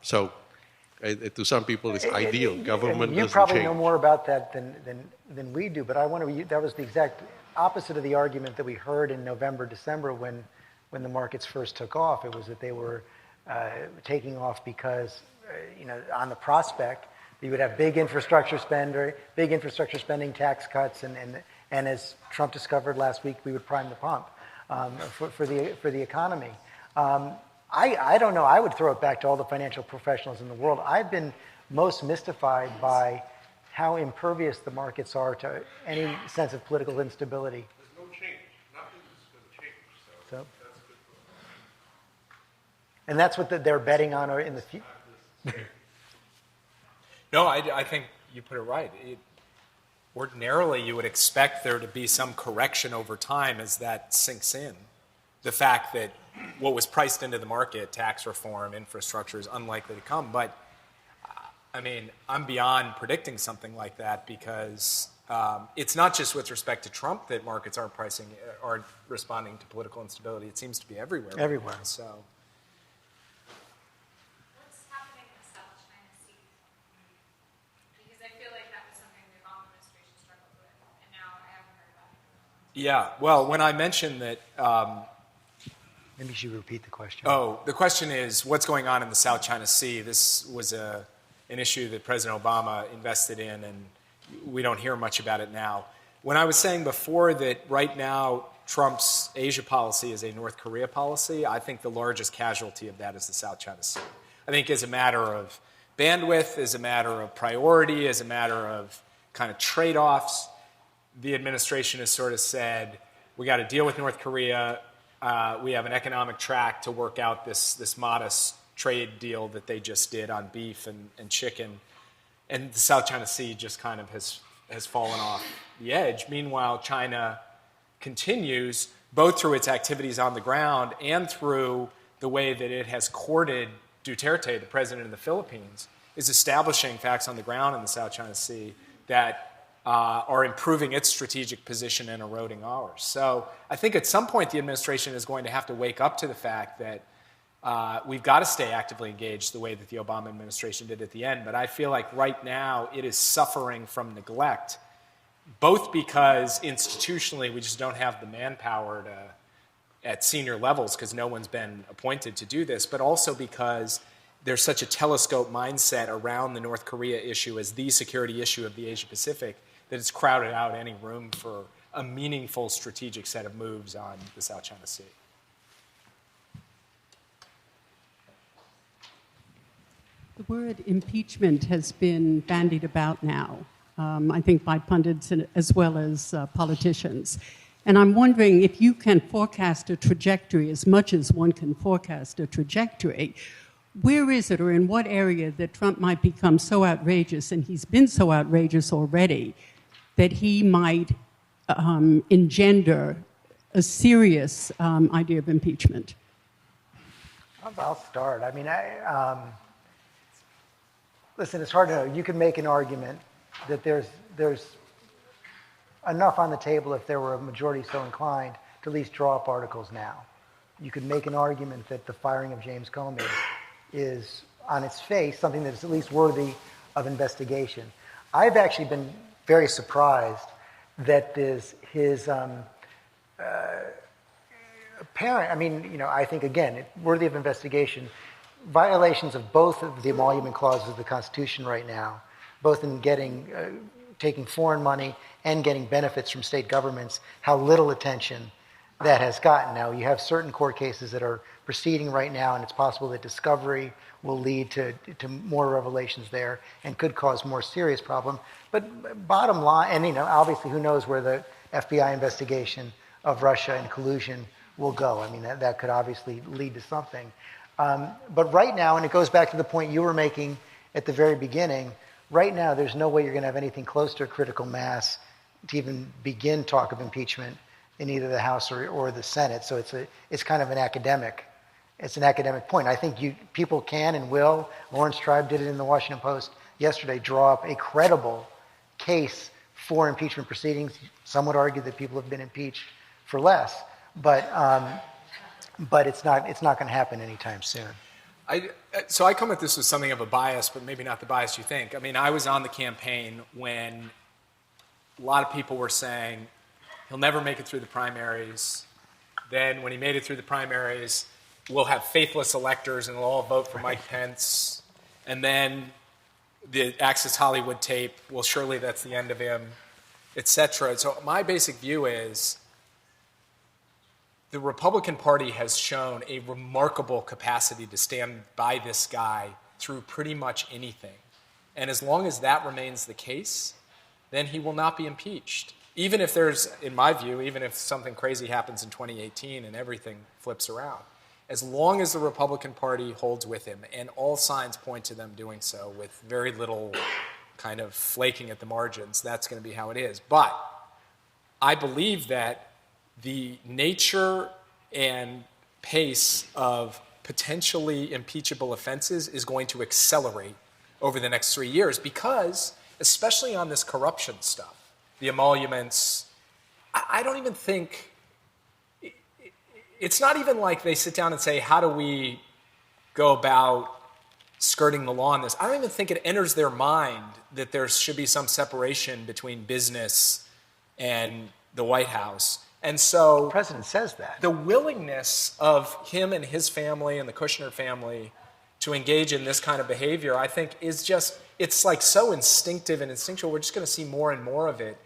some people, it's ideal. Government You doesn't probably change. know more about that than we do, but that was the exact opposite of the argument that we heard in November, December when the markets first took off. It was that they were taking off because, on the prospect, you would have big infrastructure spending, tax cuts, and as Trump discovered last week, we would prime the pump for the economy. I don't know. I would throw it back to all the financial professionals in the world. I've been most mystified by how impervious the markets are to any sense of political instability. There's no change. Nothing is going to change. So So- that's good for us. And that's what they're betting on in the future. No, I think you put it right. Ordinarily, you would expect there to be some correction over time as that sinks in. The fact that what was priced into the market, tax reform, infrastructure, is unlikely to come. But, I'm beyond predicting something like that because it's not just with respect to Trump that markets aren't responding to political instability. It seems to be everywhere. Everywhere. Right now, so. What's happening in the South China Sea? Because I feel like that was something the Obama administration struggled with, and now I haven't heard about it. Yeah, well, when I mentioned that, Maybe you should repeat the question. the question is what's going on in the South China Sea? This was an issue that President Obama invested in, and we don't hear much about it now. When I was saying before that right now Trump's Asia policy is a North Korea policy, I think the largest casualty of that is the South China Sea. I think as a matter of bandwidth, as a matter of priority, as a matter of kind of trade-offs, the administration has sort of said, we got to deal with North Korea. We have an economic track to work out this modest trade deal that they just did on beef and chicken. And the South China Sea just kind of has fallen off the edge. Meanwhile, China continues, both through its activities on the ground and through the way that it has courted Duterte, the president of the Philippines, is establishing facts on the ground in the South China Sea that are improving its strategic position and eroding ours. So I think at some point the administration is going to have to wake up to the fact that we've got to stay actively engaged the way that the Obama administration did at the end. But I feel like right now it is suffering from neglect, both because institutionally we just don't have the manpower at senior levels because no one's been appointed to do this, but also because there's such a telescope mindset around the North Korea issue as the security issue of the Asia Pacific that it's crowded out any room for a meaningful strategic set of moves on the South China Sea. The word impeachment has been bandied about now, I think by pundits as well as politicians. And I'm wondering if you can forecast a trajectory as much as one can forecast a trajectory. Where is it or in what area that Trump might become so outrageous, and he's been so outrageous already, that he might engender a serious idea of impeachment? I'll start. I mean, listen, it's hard to know. You can make an argument that there's enough on the table if there were a majority so inclined to at least draw up articles now. You could make an argument that the firing of James Comey is, on its face, something that is at least worthy of investigation. I've actually been very surprised that his apparent, I mean, you know, I think, again, worthy of investigation, violations of both of the emolument clauses of the Constitution right now, both in taking foreign money and getting benefits from state governments, how little attention that has gotten. Now, you have certain court cases that are proceeding right now, and it's possible that discovery will lead to more revelations there and could cause more serious problem. But bottom line, and you know, obviously, who knows where the FBI investigation of Russia and collusion will go. I mean, that could obviously lead to something. But right now, and it goes back to the point you were making at the very beginning, right now there's no way you're going to have anything close to a critical mass to even begin talk of impeachment in either the House or the Senate. So it's kind of an academic point. I think people can and will. Lawrence Tribe did it in the Washington Post yesterday, draw up a credible case for impeachment proceedings. Some would argue that people have been impeached for less, but it's not going to happen anytime soon. So I come at this with something of a bias, but maybe not the bias you think. I mean, I was on the campaign when a lot of people were saying he'll never make it through the primaries. Then when he made it through the primaries, we'll have faithless electors and they'll all vote for Mike Pence. And then the Access Hollywood tape, well, surely that's the end of him, et cetera. So my basic view is the Republican Party has shown a remarkable capacity to stand by this guy through pretty much anything. And as long as that remains the case, then he will not be impeached. Even if there's, in my view, even if something crazy happens in 2018 and everything flips around, as long as the Republican Party holds with him, and all signs point to them doing so with very little kind of flaking at the margins, that's going to be how it is. But I believe that the nature and pace of potentially impeachable offenses is going to accelerate over the next 3 years because, especially on this corruption stuff, the emoluments, I don't even think, it's not even like they sit down and say, how do we go about skirting the law on this? I don't even think it enters their mind that there should be some separation between business and the White House. And so The president says that. the willingness of him and his family and the Kushner family to engage in this kind of behavior, I think, is just, it's like so instinctive and instinctual. We're just going to see more and more of it.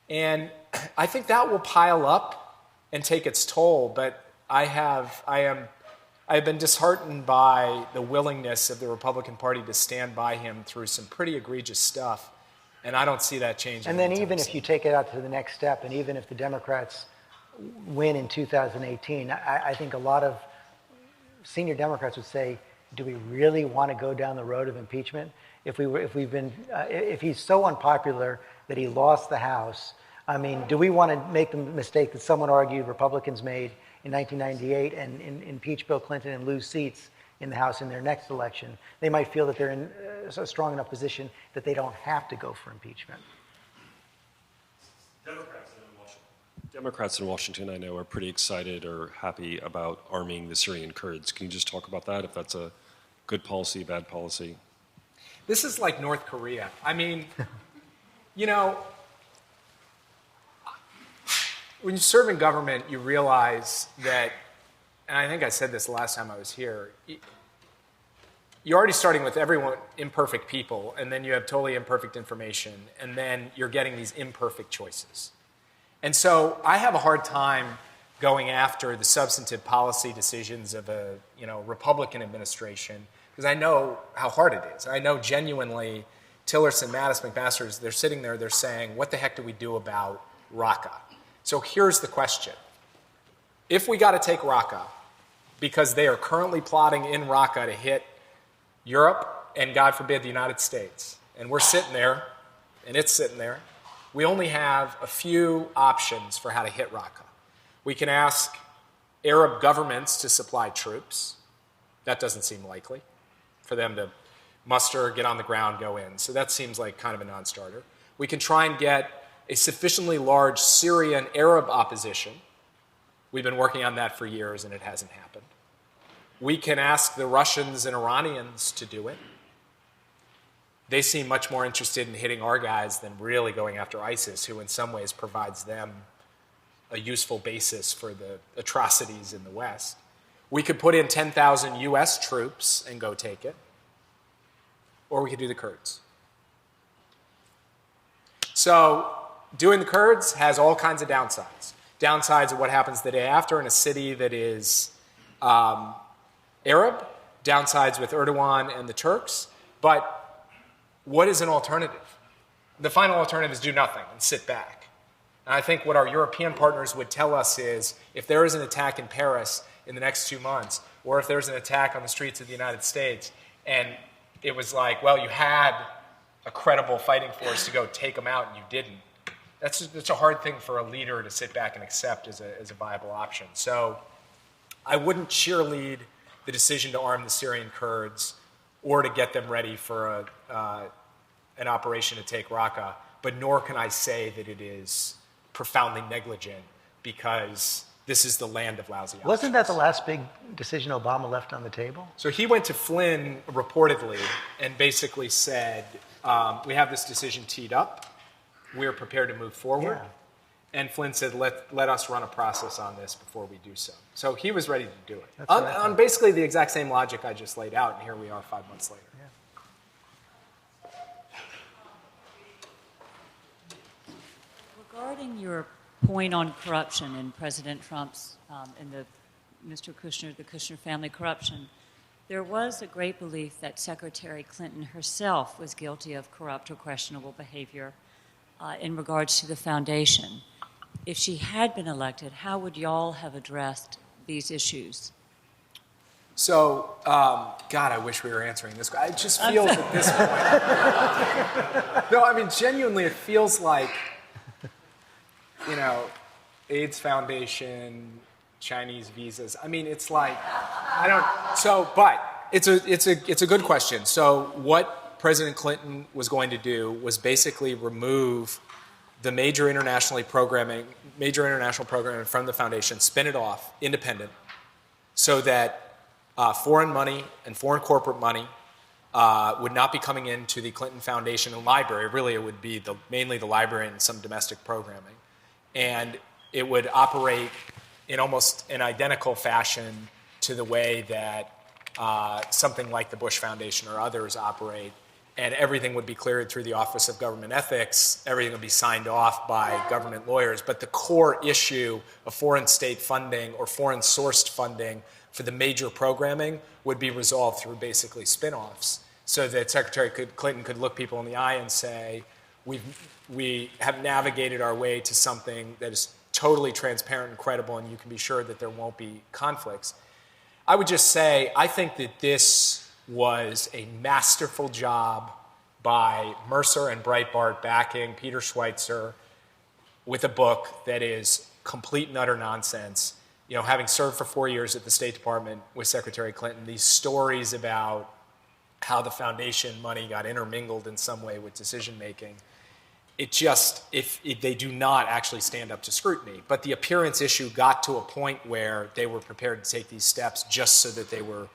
And I think that will pile up and take its toll. But I have been disheartened by the willingness of the Republican Party to stand by him through some pretty egregious stuff. And I don't see that changing. And then even if you take it out to the next step, and even if the Democrats win in 2018, I think a lot of senior Democrats would say, do we really want to go down the road of impeachment? If he's so unpopular that he lost the House, I mean, do we want to make the mistake that someone argued Republicans made in 1998 and impeach Bill Clinton and lose seats in the House in their next election? They might feel that they're in a strong enough position that they don't have to go for impeachment. Democrats in Washington, I know, are pretty excited or happy about arming the Syrian Kurds. Can you just talk about that, if that's a good policy, bad policy? This is like North Korea. I mean, you know, when you serve in government, you realize that, and I think I said this the last time I was here, you're already starting with everyone imperfect people, and then you have totally imperfect information, and then you're getting these imperfect choices. And so I have a hard time going after the substantive policy decisions of a Republican administration, because I know how hard it is. I know genuinely Tillerson, Mattis, McMaster, they're sitting there, they're saying, what the heck do we do about Raqqa? So here's the question. If we got to take Raqqa, because they are currently plotting in Raqqa to hit Europe and, God forbid, the United States, and we're sitting there, and it's sitting there, we only have a few options for how to hit Raqqa. We can ask Arab governments to supply troops. That doesn't seem likely for them to muster, get on the ground, go in. So that seems like kind of a non-starter. We can try and get a sufficiently large Syrian Arab opposition. We've been working on that for years, and it hasn't happened. We can ask the Russians and Iranians to do it. They seem much more interested in hitting our guys than really going after ISIS, who in some ways provides them a useful basis for the atrocities in the West. We could put in 10,000 US troops and go take it. Or we could do the Kurds. So doing the Kurds has all kinds of downsides. Downsides of what happens the day after in a city that is Arab, downsides with Erdogan and the Turks, but what is an alternative? The final alternative is do nothing and sit back. And I think what our European partners would tell us is if there is an attack in Paris in the next 2 months, or if there's an attack on the streets of the United States, and it was like, well, you had a credible fighting force to go take them out and you didn't, that's a hard thing for a leader to sit back and accept as a viable option. So I wouldn't cheerlead the decision to arm the Syrian Kurds or to get them ready for an operation to take Raqqa, but nor can I say that it is profoundly negligent because this is the land of lousy options. Wasn't that the last big decision Obama left on the table? So he went to Flynn reportedly and basically said, we have this decision teed up. We're prepared to move forward. Yeah. And Flynn said, let us run a process on this before we do so. So he was ready to do it. That's what I On basically the exact same logic I just laid out, and here we are 5 months later. Regarding your point on corruption in President Trump's, in the Mr. Kushner, the Kushner family corruption, there was a great belief that Secretary Clinton herself was guilty of corrupt or questionable behavior in regards to the foundation. If she had been elected, how would y'all have addressed these issues? So, God, I wish we were answering this. I just feel at this point. No, I mean, genuinely, it feels like, AIDS Foundation, Chinese visas. I mean, it's like, but it's a good question. So what President Clinton was going to do was basically remove the major international programming from the foundation, spin it off, independent, so that foreign money and foreign corporate money would not be coming into the Clinton Foundation and library. Really, it would be mainly the library and some domestic programming. And it would operate in almost an identical fashion to the way that something like the Bush Foundation or others operate. And everything would be cleared through the Office of Government Ethics. Everything would be signed off by government lawyers. But the core issue of foreign state funding or foreign sourced funding for the major programming would be resolved through basically spin-offs, so that Secretary Clinton could look people in the eye and say, we have navigated our way to something that is totally transparent and credible, and you can be sure that there won't be conflicts. I would just say, I think that this was a masterful job by Mercer and Breitbart backing Peter Schweitzer with a book that is complete and utter nonsense. Having served for 4 years at the State Department with Secretary Clinton, these stories about how the foundation money got intermingled in some way with decision making, if they do not actually stand up to scrutiny. But the appearance issue got to a point where they were prepared to take these steps just so that they were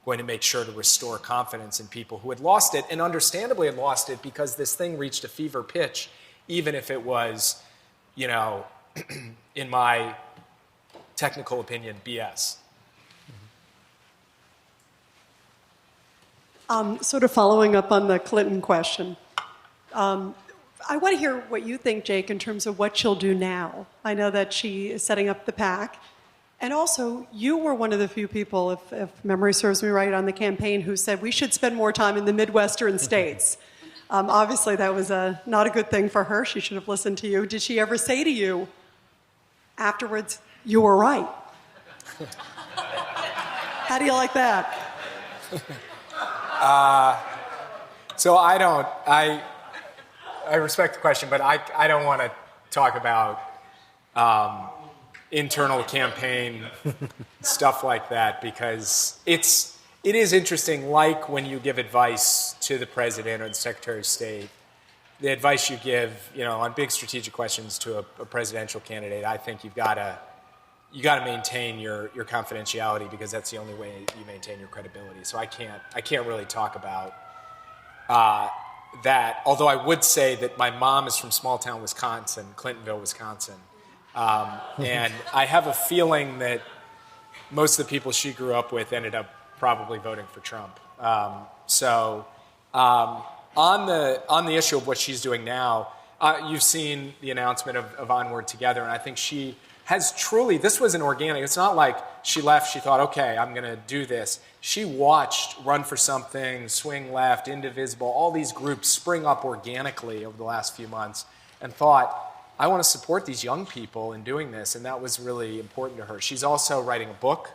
going to make sure to restore confidence in people who had lost it, and understandably had lost it because this thing reached a fever pitch, even if it was, in my technical opinion, BS. Sort of following up on the Clinton question. I want to hear what you think, Jake, in terms of what she'll do now. I know that she is setting up the PAC. And also, you were one of the few people, if memory serves me right, on the campaign who said we should spend more time in the Midwestern states. Obviously, that was not a good thing for her. She should have listened to you. Did she ever say to you afterwards, you were right? How do you like that? So I respect the question, but I don't want to talk about internal campaign stuff like that, because it is interesting, like when you give advice to the president or the secretary of state, the advice you give, on big strategic questions to a presidential candidate, I think you've got to maintain your confidentiality, because that's the only way you maintain your credibility. So I can't really talk about that. Although I would say that my mom is from small town Wisconsin, Clintonville, Wisconsin, and I have a feeling that most of the people she grew up with ended up probably voting for Trump. On the issue of what she's doing now, you've seen the announcement of Onward Together, and I think she has truly, this was an organic, it's not like she left, she thought, okay, I'm going to do this. She watched Run for Something, Swing Left, Indivisible, all these groups spring up organically over the last few months, and thought, I want to support these young people in doing this, and that was really important to her. She's also writing a book,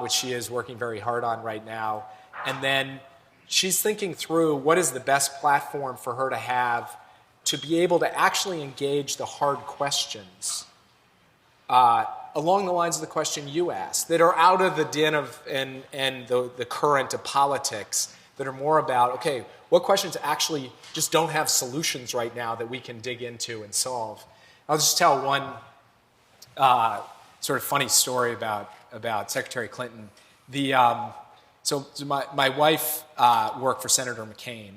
which she is working very hard on right now, and then she's thinking through what is the best platform for her to have to be able to actually engage the hard questions along the lines of the question you asked, that are out of the din of and the current of politics, that are more about, okay, what questions actually just don't have solutions right now that we can dig into and solve. I'll just tell one sort of funny story about Secretary Clinton. So my wife worked for Senator McCain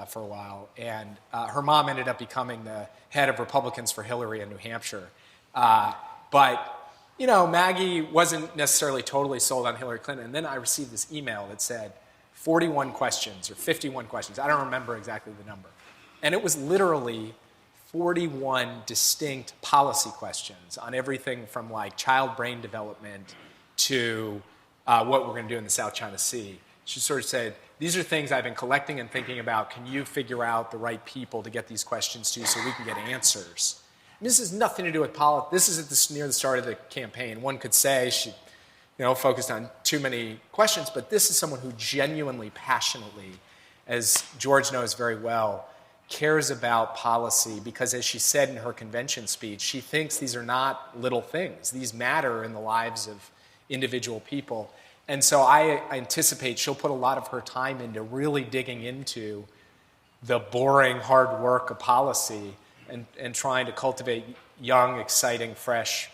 for a while, and her mom ended up becoming the head of Republicans for Hillary in New Hampshire. But Maggie wasn't necessarily totally sold on Hillary Clinton. And then I received this email that said 41 questions or 51 questions. I don't remember exactly the number. And it was literally 41 distinct policy questions on everything from like child brain development to what we're going to do in the South China Sea. She sort of said, these are things I've been collecting and thinking about. Can you figure out the right people to get these questions to so we can get answers? And this has nothing to do with politics. This is near the start of the campaign. One could say she focused on too many questions, but this is someone who genuinely, passionately, as George knows very well, cares about policy, because as she said in her convention speech, she thinks these are not little things. These matter in the lives of individual people. And so I anticipate she'll put a lot of her time into really digging into the boring, hard work of policy and trying to cultivate young, exciting, fresh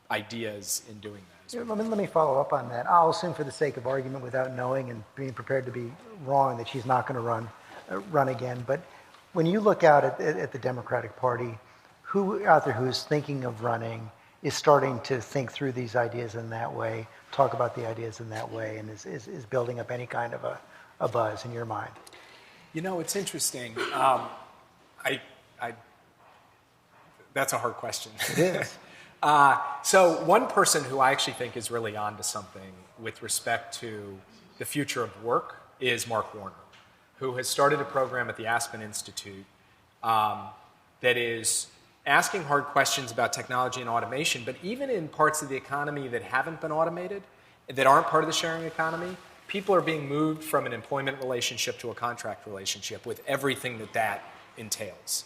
ideas in doing that. Let me follow up on that. I'll assume for the sake of argument, without knowing and being prepared to be wrong, that she's not going to run again. But when you look out at the Democratic Party, who out there who's thinking of running is starting to think through these ideas in that way, talk about the ideas in that way, and is building up any kind of a buzz in your mind? It's interesting. That's a hard question. It is. So one person who I actually think is really onto something with respect to the future of work is Mark Warner, who has started a program at the Aspen Institute that is asking hard questions about technology and automation, but even in parts of the economy that haven't been automated, that aren't part of the sharing economy, people are being moved from an employment relationship to a contract relationship with everything that entails.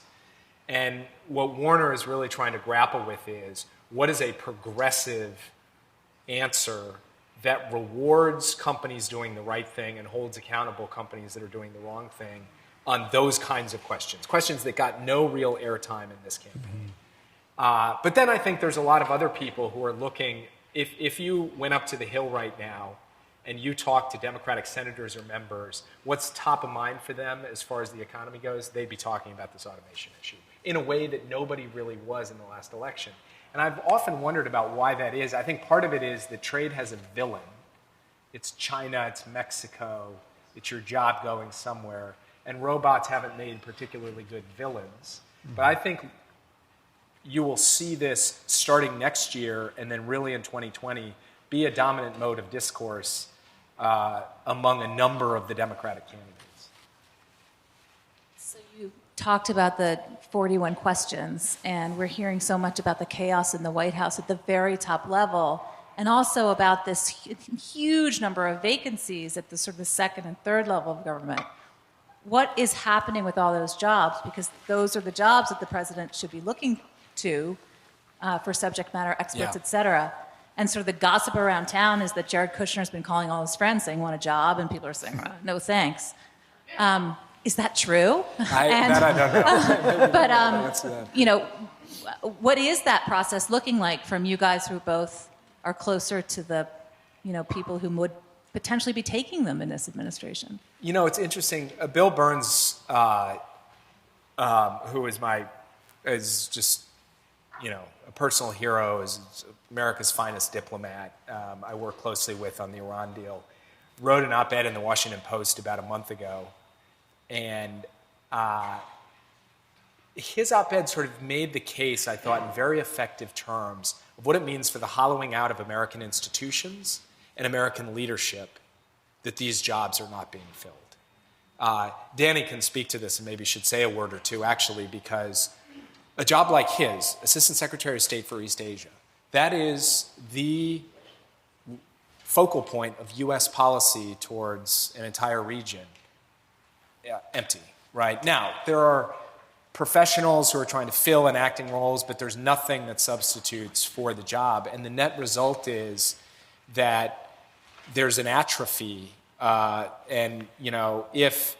And what Warner is really trying to grapple with is, what is a progressive answer that rewards companies doing the right thing and holds accountable companies that are doing the wrong thing, on those kinds of questions that got no real airtime in this campaign. But then I think there's a lot of other people who are looking, if you went up to the Hill right now and you talk to Democratic senators or members, what's top of mind for them as far as the economy goes, they'd be talking about this automation issue in a way that nobody really was in the last election. And I've often wondered about why that is. I think part of it is that trade has a villain. It's China, it's Mexico, it's your job going somewhere. And robots haven't made particularly good villains. But I think you will see this starting next year and then really in 2020 be a dominant mode of discourse among a number of the Democratic candidates. So you talked about the 41 questions, and we're hearing so much about the chaos in the White House at the very top level, and also about this huge number of vacancies at the sort of the second and third level of government. What is happening with all those jobs? Because those are the jobs that the president should be looking to for subject matter experts, et cetera. And sort of the gossip around town is that Jared Kushner's been calling all his friends saying, want a job? And people are saying, no thanks. Is that true? That I don't know. But, you know, what is that process looking like from you guys who both are closer to the, you know, people who would potentially be taking them in this administration? You know, it's interesting. Bill Burns, who is just, you know, a personal hero, is America's finest diplomat, I work closely with on the Iran deal, wrote an op-ed in the Washington Post about a month ago. And his op-ed sort of made the case, I thought, in very effective terms of what it means for the hollowing out of American institutions and American leadership that these jobs are not being filled. Danny can speak to this and maybe should say a word or two, actually, because a job like his, Assistant Secretary of State for East Asia, that is the focal point of U.S. policy towards an entire region, empty, right? Now, there are professionals who are trying to fill in acting roles, but there's nothing that substitutes for the job. And the net result is that there's an atrophy. And, you know, if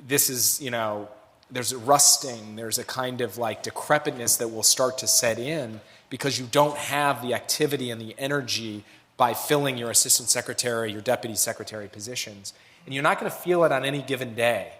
this is, you know, there's a rusting, there's a kind of like decrepitness that will start to set in because you don't have the activity and the energy by filling your assistant secretary, your deputy secretary positions. And you're not going to feel it on any given day.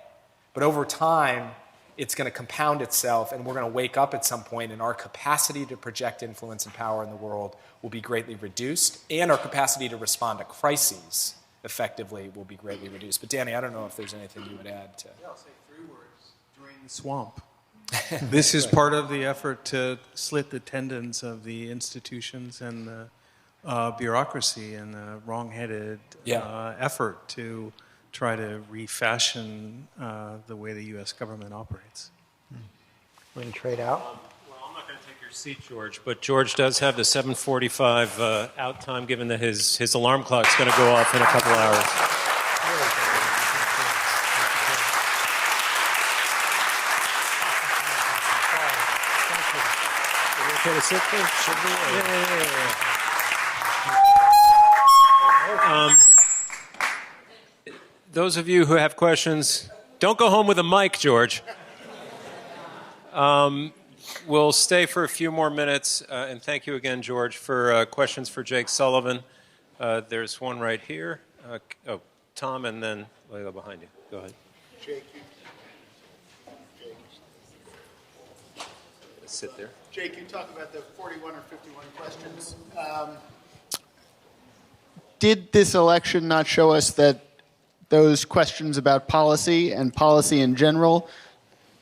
But over time, it's going to compound itself, and we're going to wake up at some point, and our capacity to project influence and power in the world will be greatly reduced, and our capacity to respond to crises effectively will be greatly reduced. But Danny, I don't know if there's anything you would add to. Yeah, I'll say 3 words: drain the swamp. This is part of the effort to slit the tendons of the institutions and the bureaucracy and the wrong-headed effort to try to refashion the way the U.S. government operates. We're going to trade out. Well, I'm not going to take your seat, George, but George does have the 7:45 out time, given that his alarm clock's going to go off in a couple hours. Okay to sit there? Should we? Those of you who have questions, don't go home with a mic, George. We'll stay for a few more minutes, and thank you again, George, for questions for Jake Sullivan. There's one right here. Tom, and then Layla behind you. Go ahead. Jake, Sit there. Jake, you talk about the 41 or 51 questions. Did this election not show us that those questions about policy and policy in general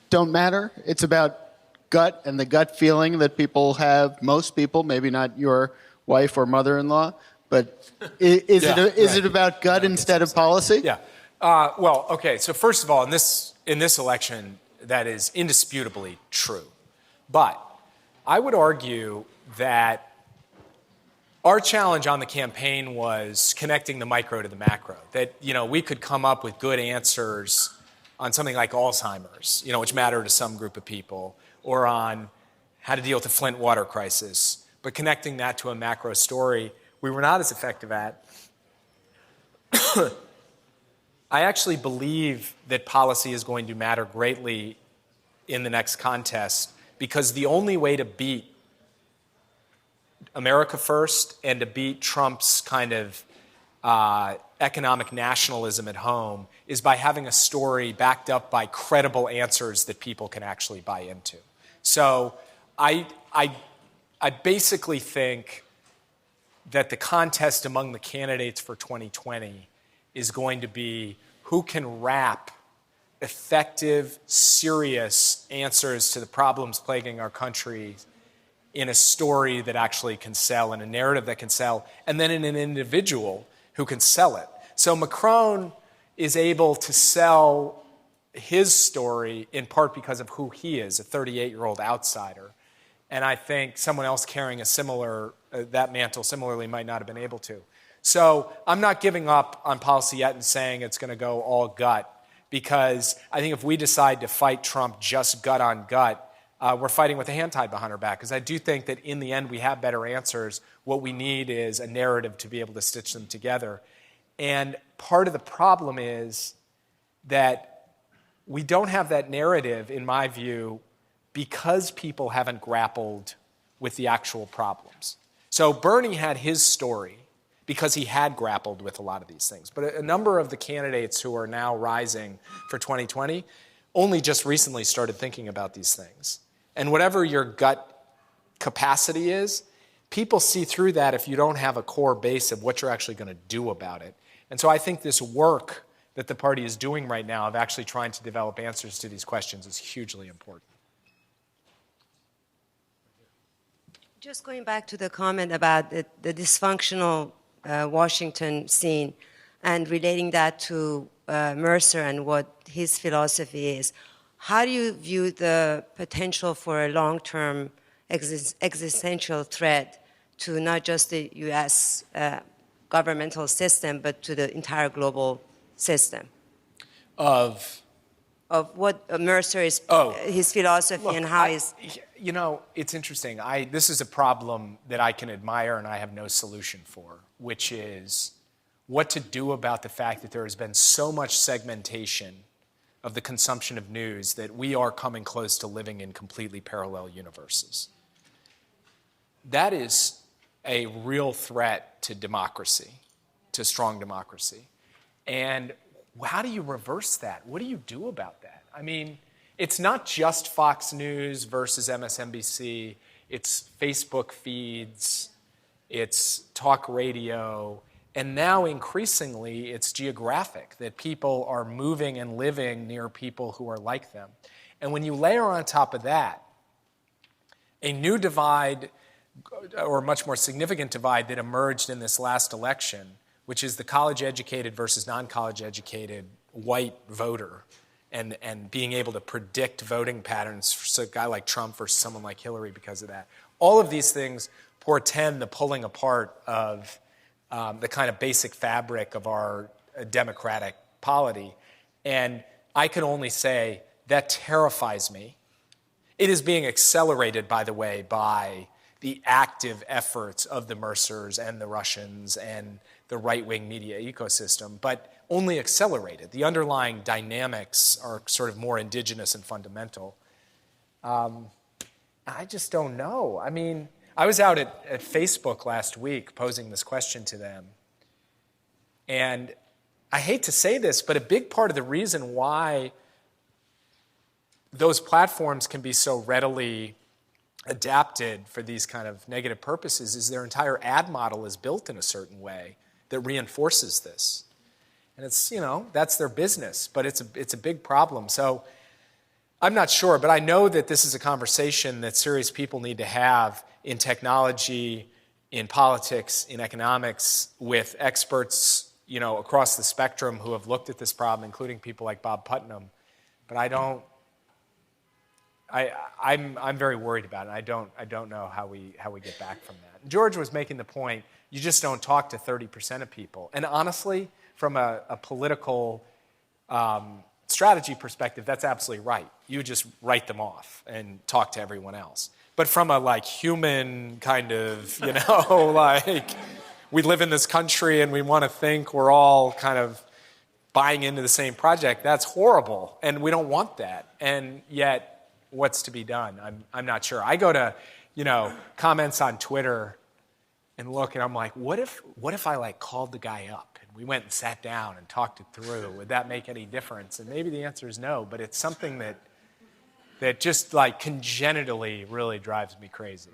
don't matter? It's about gut and the gut feeling that people have, most people, maybe not your wife or mother-in-law, but is it about gut instead of policy? Yeah. Well, okay, so first of all, in this election, that is indisputably true. But I would argue that our challenge on the campaign was connecting the micro to the macro. That, you know, we could come up with good answers on something like Alzheimer's, you know, which matter to some group of people, or on how to deal with the Flint water crisis. But connecting that to a macro story, we were not as effective at. I actually believe that policy is going to matter greatly in the next contest, because the only way to beat America First and to beat Trump's kind of economic nationalism at home is by having a story backed up by credible answers that people can actually buy into. So I basically think that the contest among the candidates for 2020 is going to be who can wrap effective, serious answers to the problems plaguing our country in a story that actually can sell, in a narrative that can sell, and then in an individual who can sell it. So Macron is able to sell his story in part because of who he is, a 38-year-old outsider. And I think someone else carrying a similar, that mantle similarly might not have been able to. So I'm not giving up on policy yet and saying it's going to go all gut, because I think if we decide to fight Trump just gut on gut, we're fighting with a hand tied behind our back, because I do think that in the end we have better answers. What we need is a narrative to be able to stitch them together. And part of the problem is that we don't have that narrative, in my view, because people haven't grappled with the actual problems. So Bernie had his story because he had grappled with a lot of these things. But a number of the candidates who are now rising for 2020 only just recently started thinking about these things. And whatever your gut capacity is, people see through that if you don't have a core base of what you're actually going to do about it. And so I think this work that the party is doing right now of actually trying to develop answers to these questions is hugely important. Just going back to the comment about the dysfunctional Washington scene and relating that to Mercer and what his philosophy is, how do you view the potential for a long-term existential threat to not just the U.S. Governmental system, but to the entire global system? Of what Mercer is, his philosophy, look, and how he's... You know, it's interesting. This is a problem that I can admire and I have no solution for, which is what to do about the fact that there has been so much segmentation of the consumption of news that we are coming close to living in completely parallel universes. That is a real threat to democracy, to strong democracy. And how do you reverse that? What do you do about that? I mean, it's not just Fox News versus MSNBC. It's Facebook feeds, it's talk radio, and now increasingly it's geographic, that people are moving and living near people who are like them. And when you layer on top of that a new divide, or a much more significant divide that emerged in this last election, which is the college-educated versus non-college-educated white voter, and being able to predict voting patterns for a guy like Trump versus someone like Hillary because of that. All of these things portend the pulling apart of the kind of basic fabric of our democratic polity. And I can only say that terrifies me. It is being accelerated, by the way, by the active efforts of the Mercers and the Russians and the right-wing media ecosystem, but only accelerated. The underlying dynamics are sort of more indigenous and fundamental. I just don't know. I mean, I was out at Facebook last week posing this question to them. And I hate to say this, but a big part of the reason why those platforms can be so readily adapted for these kind of negative purposes is their entire ad model is built in a certain way that reinforces this. And it's, you know, that's their business, but it's a big problem. So I'm not sure, but I know that this is a conversation that serious people need to have in technology, in politics, in economics, with experts, you know, across the spectrum who have looked at this problem, including people like Bob Putnam. But I'm very worried about it. I don't know how we get back from that. George was making the point, you just don't talk to 30% of people. And honestly, from a political strategy perspective, that's absolutely right. You just write them off and talk to everyone else. But from a human kind of, you know, we live in this country and we want to think we're all kind of buying into the same project. That's horrible, and we don't want that. And yet, what's to be done? I'm not sure. I go to, comments on Twitter and look, and I'm like, what if I like called the guy up and we went and sat down and talked it through? Would that make any difference? And maybe the answer is no, but it's something that just like congenitally really drives me crazy.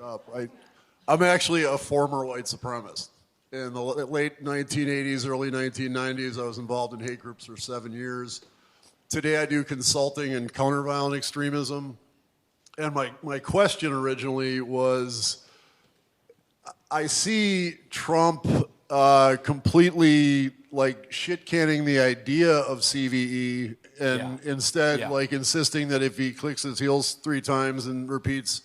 I'm actually a former white supremacist. In the late 1980s, early 1990s, I was involved in hate groups for 7 years. Today I do consulting in counterviolent extremism. And my question originally was, I see Trump completely like shit-canning the idea of CVE and instead like insisting that if he clicks his heels 3 times and repeats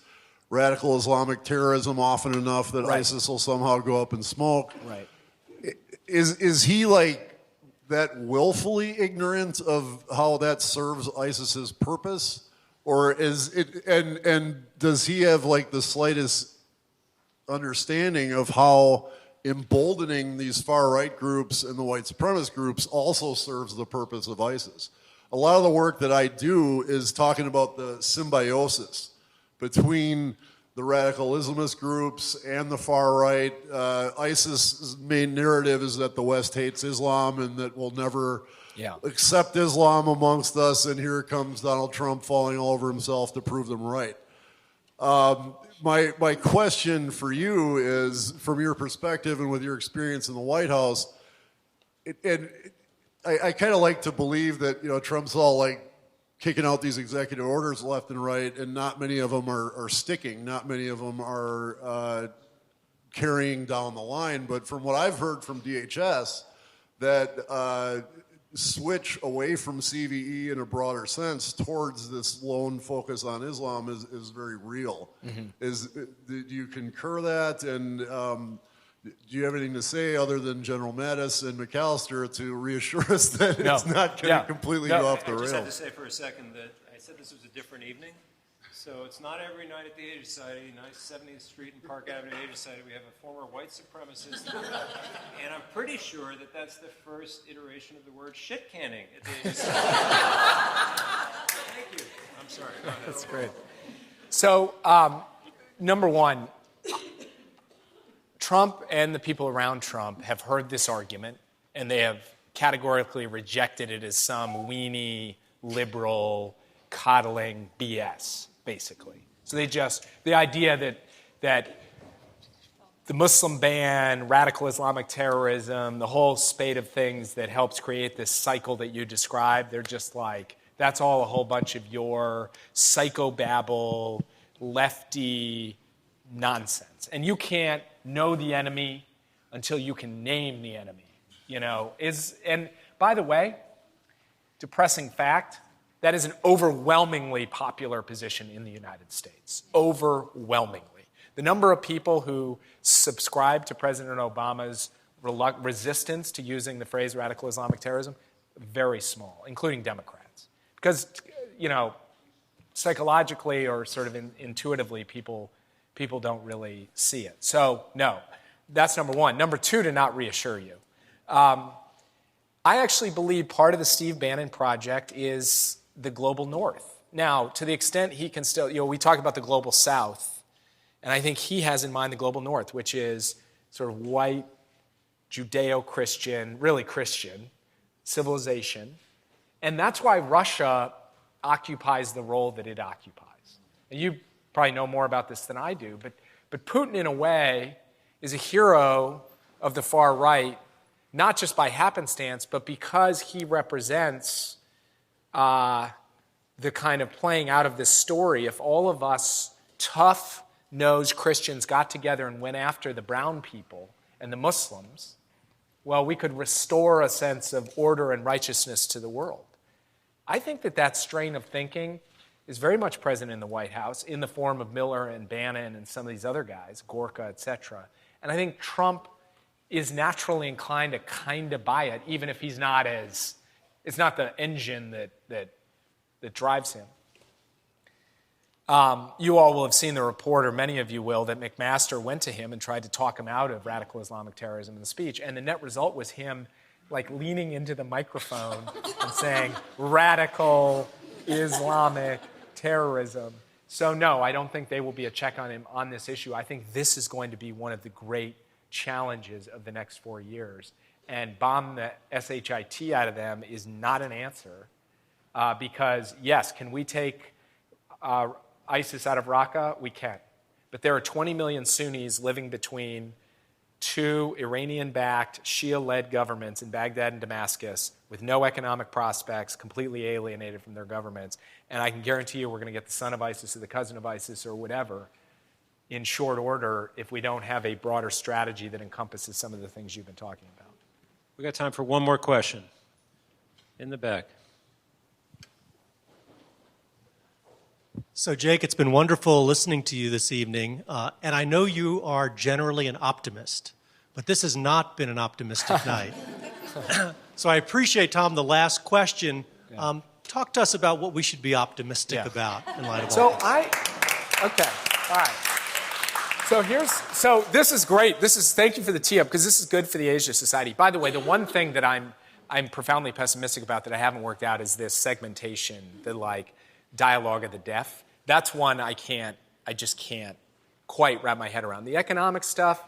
radical Islamic terrorism often enough that ISIS will somehow go up in smoke. Right. Is he like that willfully ignorant of how that serves ISIS's purpose? Or is it, and does he have like the slightest understanding of how emboldening these far-right groups and the white supremacist groups also serves the purpose of ISIS? A lot of the work that I do is talking about the symbiosis between the radical Islamist groups and the far-right. ISIS's main narrative is that the West hates Islam and that we'll never accept Islam amongst us, and here comes Donald Trump falling all over himself to prove them right. My question for you is, from your perspective and with your experience in the White House, I kind of like to believe that Trump's all like kicking out these executive orders left and right, and not many of them are sticking. Not many of them are carrying down the line. But from what I've heard from DHS, that switch away from CVE in a broader sense towards this lone focus on Islam is very real. Mm-hmm. Do you concur that? And do you have anything to say other than General Mattis and McAllister to reassure us that it's not going to completely go off the rails? I just have to say for a second that I said this was a different evening. So it's not every night at the Asia Society, nice 70th Street and Park Avenue Asia Society, we have a former white supremacist. And I'm pretty sure that that's the first iteration of the word shit canning at the Asia Society. Thank you. I'm sorry. That's great. So, number one, Trump and the people around Trump have heard this argument, and they have categorically rejected it as some weenie, liberal, coddling BS, basically. So the idea that the Muslim ban, radical Islamic terrorism, the whole spate of things that helps create this cycle that you described, they're just like, that's all a whole bunch of your psychobabble, lefty nonsense. And you can't know the enemy until you can name the enemy. And by the way, depressing fact, that is an overwhelmingly popular position in the United States. Overwhelmingly. The number of people who subscribe to President Obama's resistance to using the phrase radical Islamic terrorism, very small, including Democrats. Because, psychologically or sort of intuitively, people don't really see it. So, no, that's number one. Number two, to not reassure you. I actually believe part of the Steve Bannon project is the global north. Now, to the extent he can still, we talk about the global south, and I think he has in mind the global north, which is sort of white, Judeo-Christian, really Christian, civilization. And that's why Russia occupies the role that it occupies. And you probably know more about this than I do, but Putin, in a way, is a hero of the far right, not just by happenstance, but because he represents the kind of playing out of this story. If all of us tough-nosed Christians got together and went after the brown people and the Muslims, well, we could restore a sense of order and righteousness to the world. I think that strain of thinking is very much present in the White House in the form of Miller and Bannon and some of these other guys, Gorka, et cetera. And I think Trump is naturally inclined to kind of buy it, even if he's not it's not the engine that drives him. You all will have seen the report, or many of you will, that McMaster went to him and tried to talk him out of radical Islamic terrorism in the speech. And the net result was him like leaning into the microphone and saying radical Islamic terrorism. So no, I don't think they will be a check on him on this issue. I think this is going to be one of the great challenges of the next 4 years. And bomb the SHIT out of them is not an answer because, yes, can we take ISIS out of Raqqa? We can. But there are 20 million Sunnis living between two Iranian-backed, Shia-led governments in Baghdad and Damascus with no economic prospects, completely alienated from their governments. And I can guarantee you we're going to get the son of ISIS or the cousin of ISIS or whatever in short order if we don't have a broader strategy that encompasses some of the things you've been talking about. We got time for one more question. In the back. So, Jake, it's been wonderful listening to you this evening, and I know you are generally an optimist, but this has not been an optimistic night. So I appreciate, Tom, the last question. Yeah. Talk to us about what we should be optimistic about in light of all this. Okay, all right. So this is great. Thank you for the tee up, because this is good for the Asia Society. By the way, the one thing that I'm profoundly pessimistic about that I haven't worked out is this segmentation, the dialogue of the deaf. That's one I just can't quite wrap my head around. The economic stuff,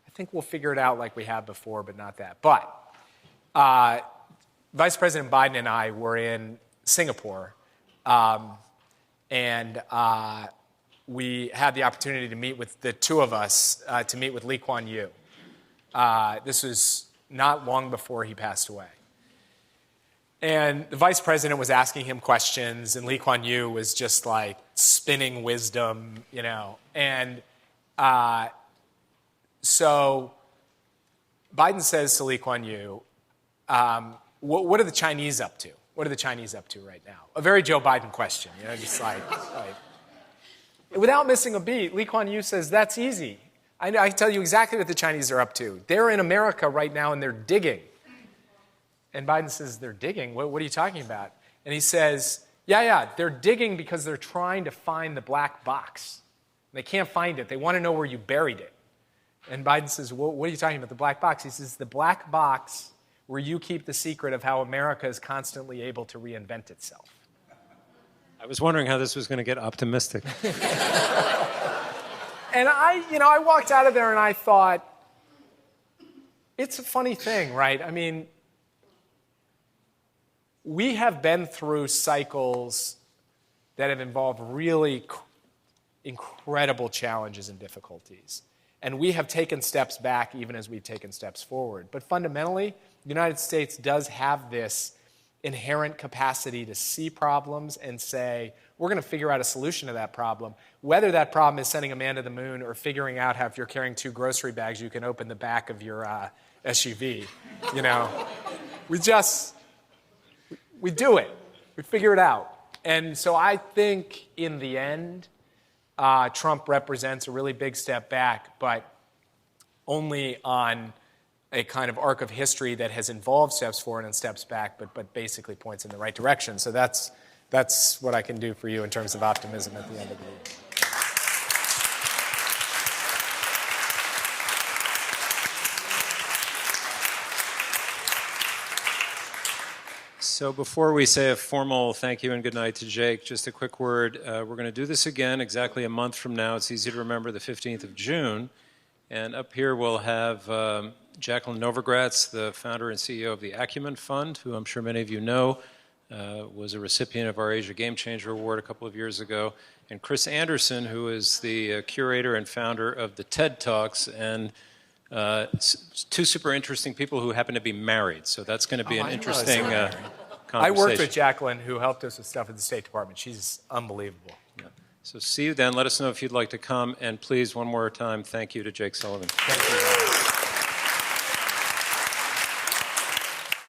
I think we'll figure it out like we have before, but not that. But Vice President Biden and I were in Singapore, and we had the opportunity to meet with the two of us, to meet with Lee Kuan Yew. This was not long before he passed away. And the vice president was asking him questions, and Lee Kuan Yew was just like spinning wisdom, And so Biden says to Lee Kuan Yew, what are the Chinese up to? What are the Chinese up to right now? A very Joe Biden question, just like without missing a beat, Lee Kuan Yew says, that's easy. I can tell you exactly what the Chinese are up to. They're in America right now, and they're digging. And Biden says, they're digging? What are you talking about? And he says, yeah, they're digging because they're trying to find the black box. They can't find it. They want to know where you buried it. And Biden says, what are you talking about, the black box? He says, the black box where you keep the secret of how America is constantly able to reinvent itself. I was wondering how this was going to get optimistic. And I walked out of there and I thought, it's a funny thing, right? I mean, we have been through cycles that have involved really incredible challenges and difficulties. And we have taken steps back even as we've taken steps forward. But fundamentally, the United States does have this inherent capacity to see problems and say, we're going to figure out a solution to that problem. Whether that problem is sending a man to the moon or figuring out how if you're carrying 2 grocery bags, you can open the back of your SUV. We do it. We figure it out. And so I think in the end, Trump represents a really big step back, but only on a kind of arc of history that has involved steps forward and steps back, but basically points in the right direction. So that's what I can do for you in terms of optimism at the end of the year. So before we say a formal thank you and good night to Jake, just a quick word. We're going to do this again exactly a month from now. It's easy to remember, the 15th of June. And up here we'll have Jacqueline Novogratz, the founder and CEO of the Acumen Fund, who I'm sure many of you know, was a recipient of our Asia Game Changer Award a couple of years ago, and Chris Anderson, who is the curator and founder of the TED Talks, and 2 super interesting people who happen to be married. So that's going to be an interesting conversation. I worked with Jacqueline, who helped us with stuff at the State Department. She's unbelievable. Yeah. So see you then. Let us know if you'd like to come. And please, one more time, thank you to Jake Sullivan. Thank you.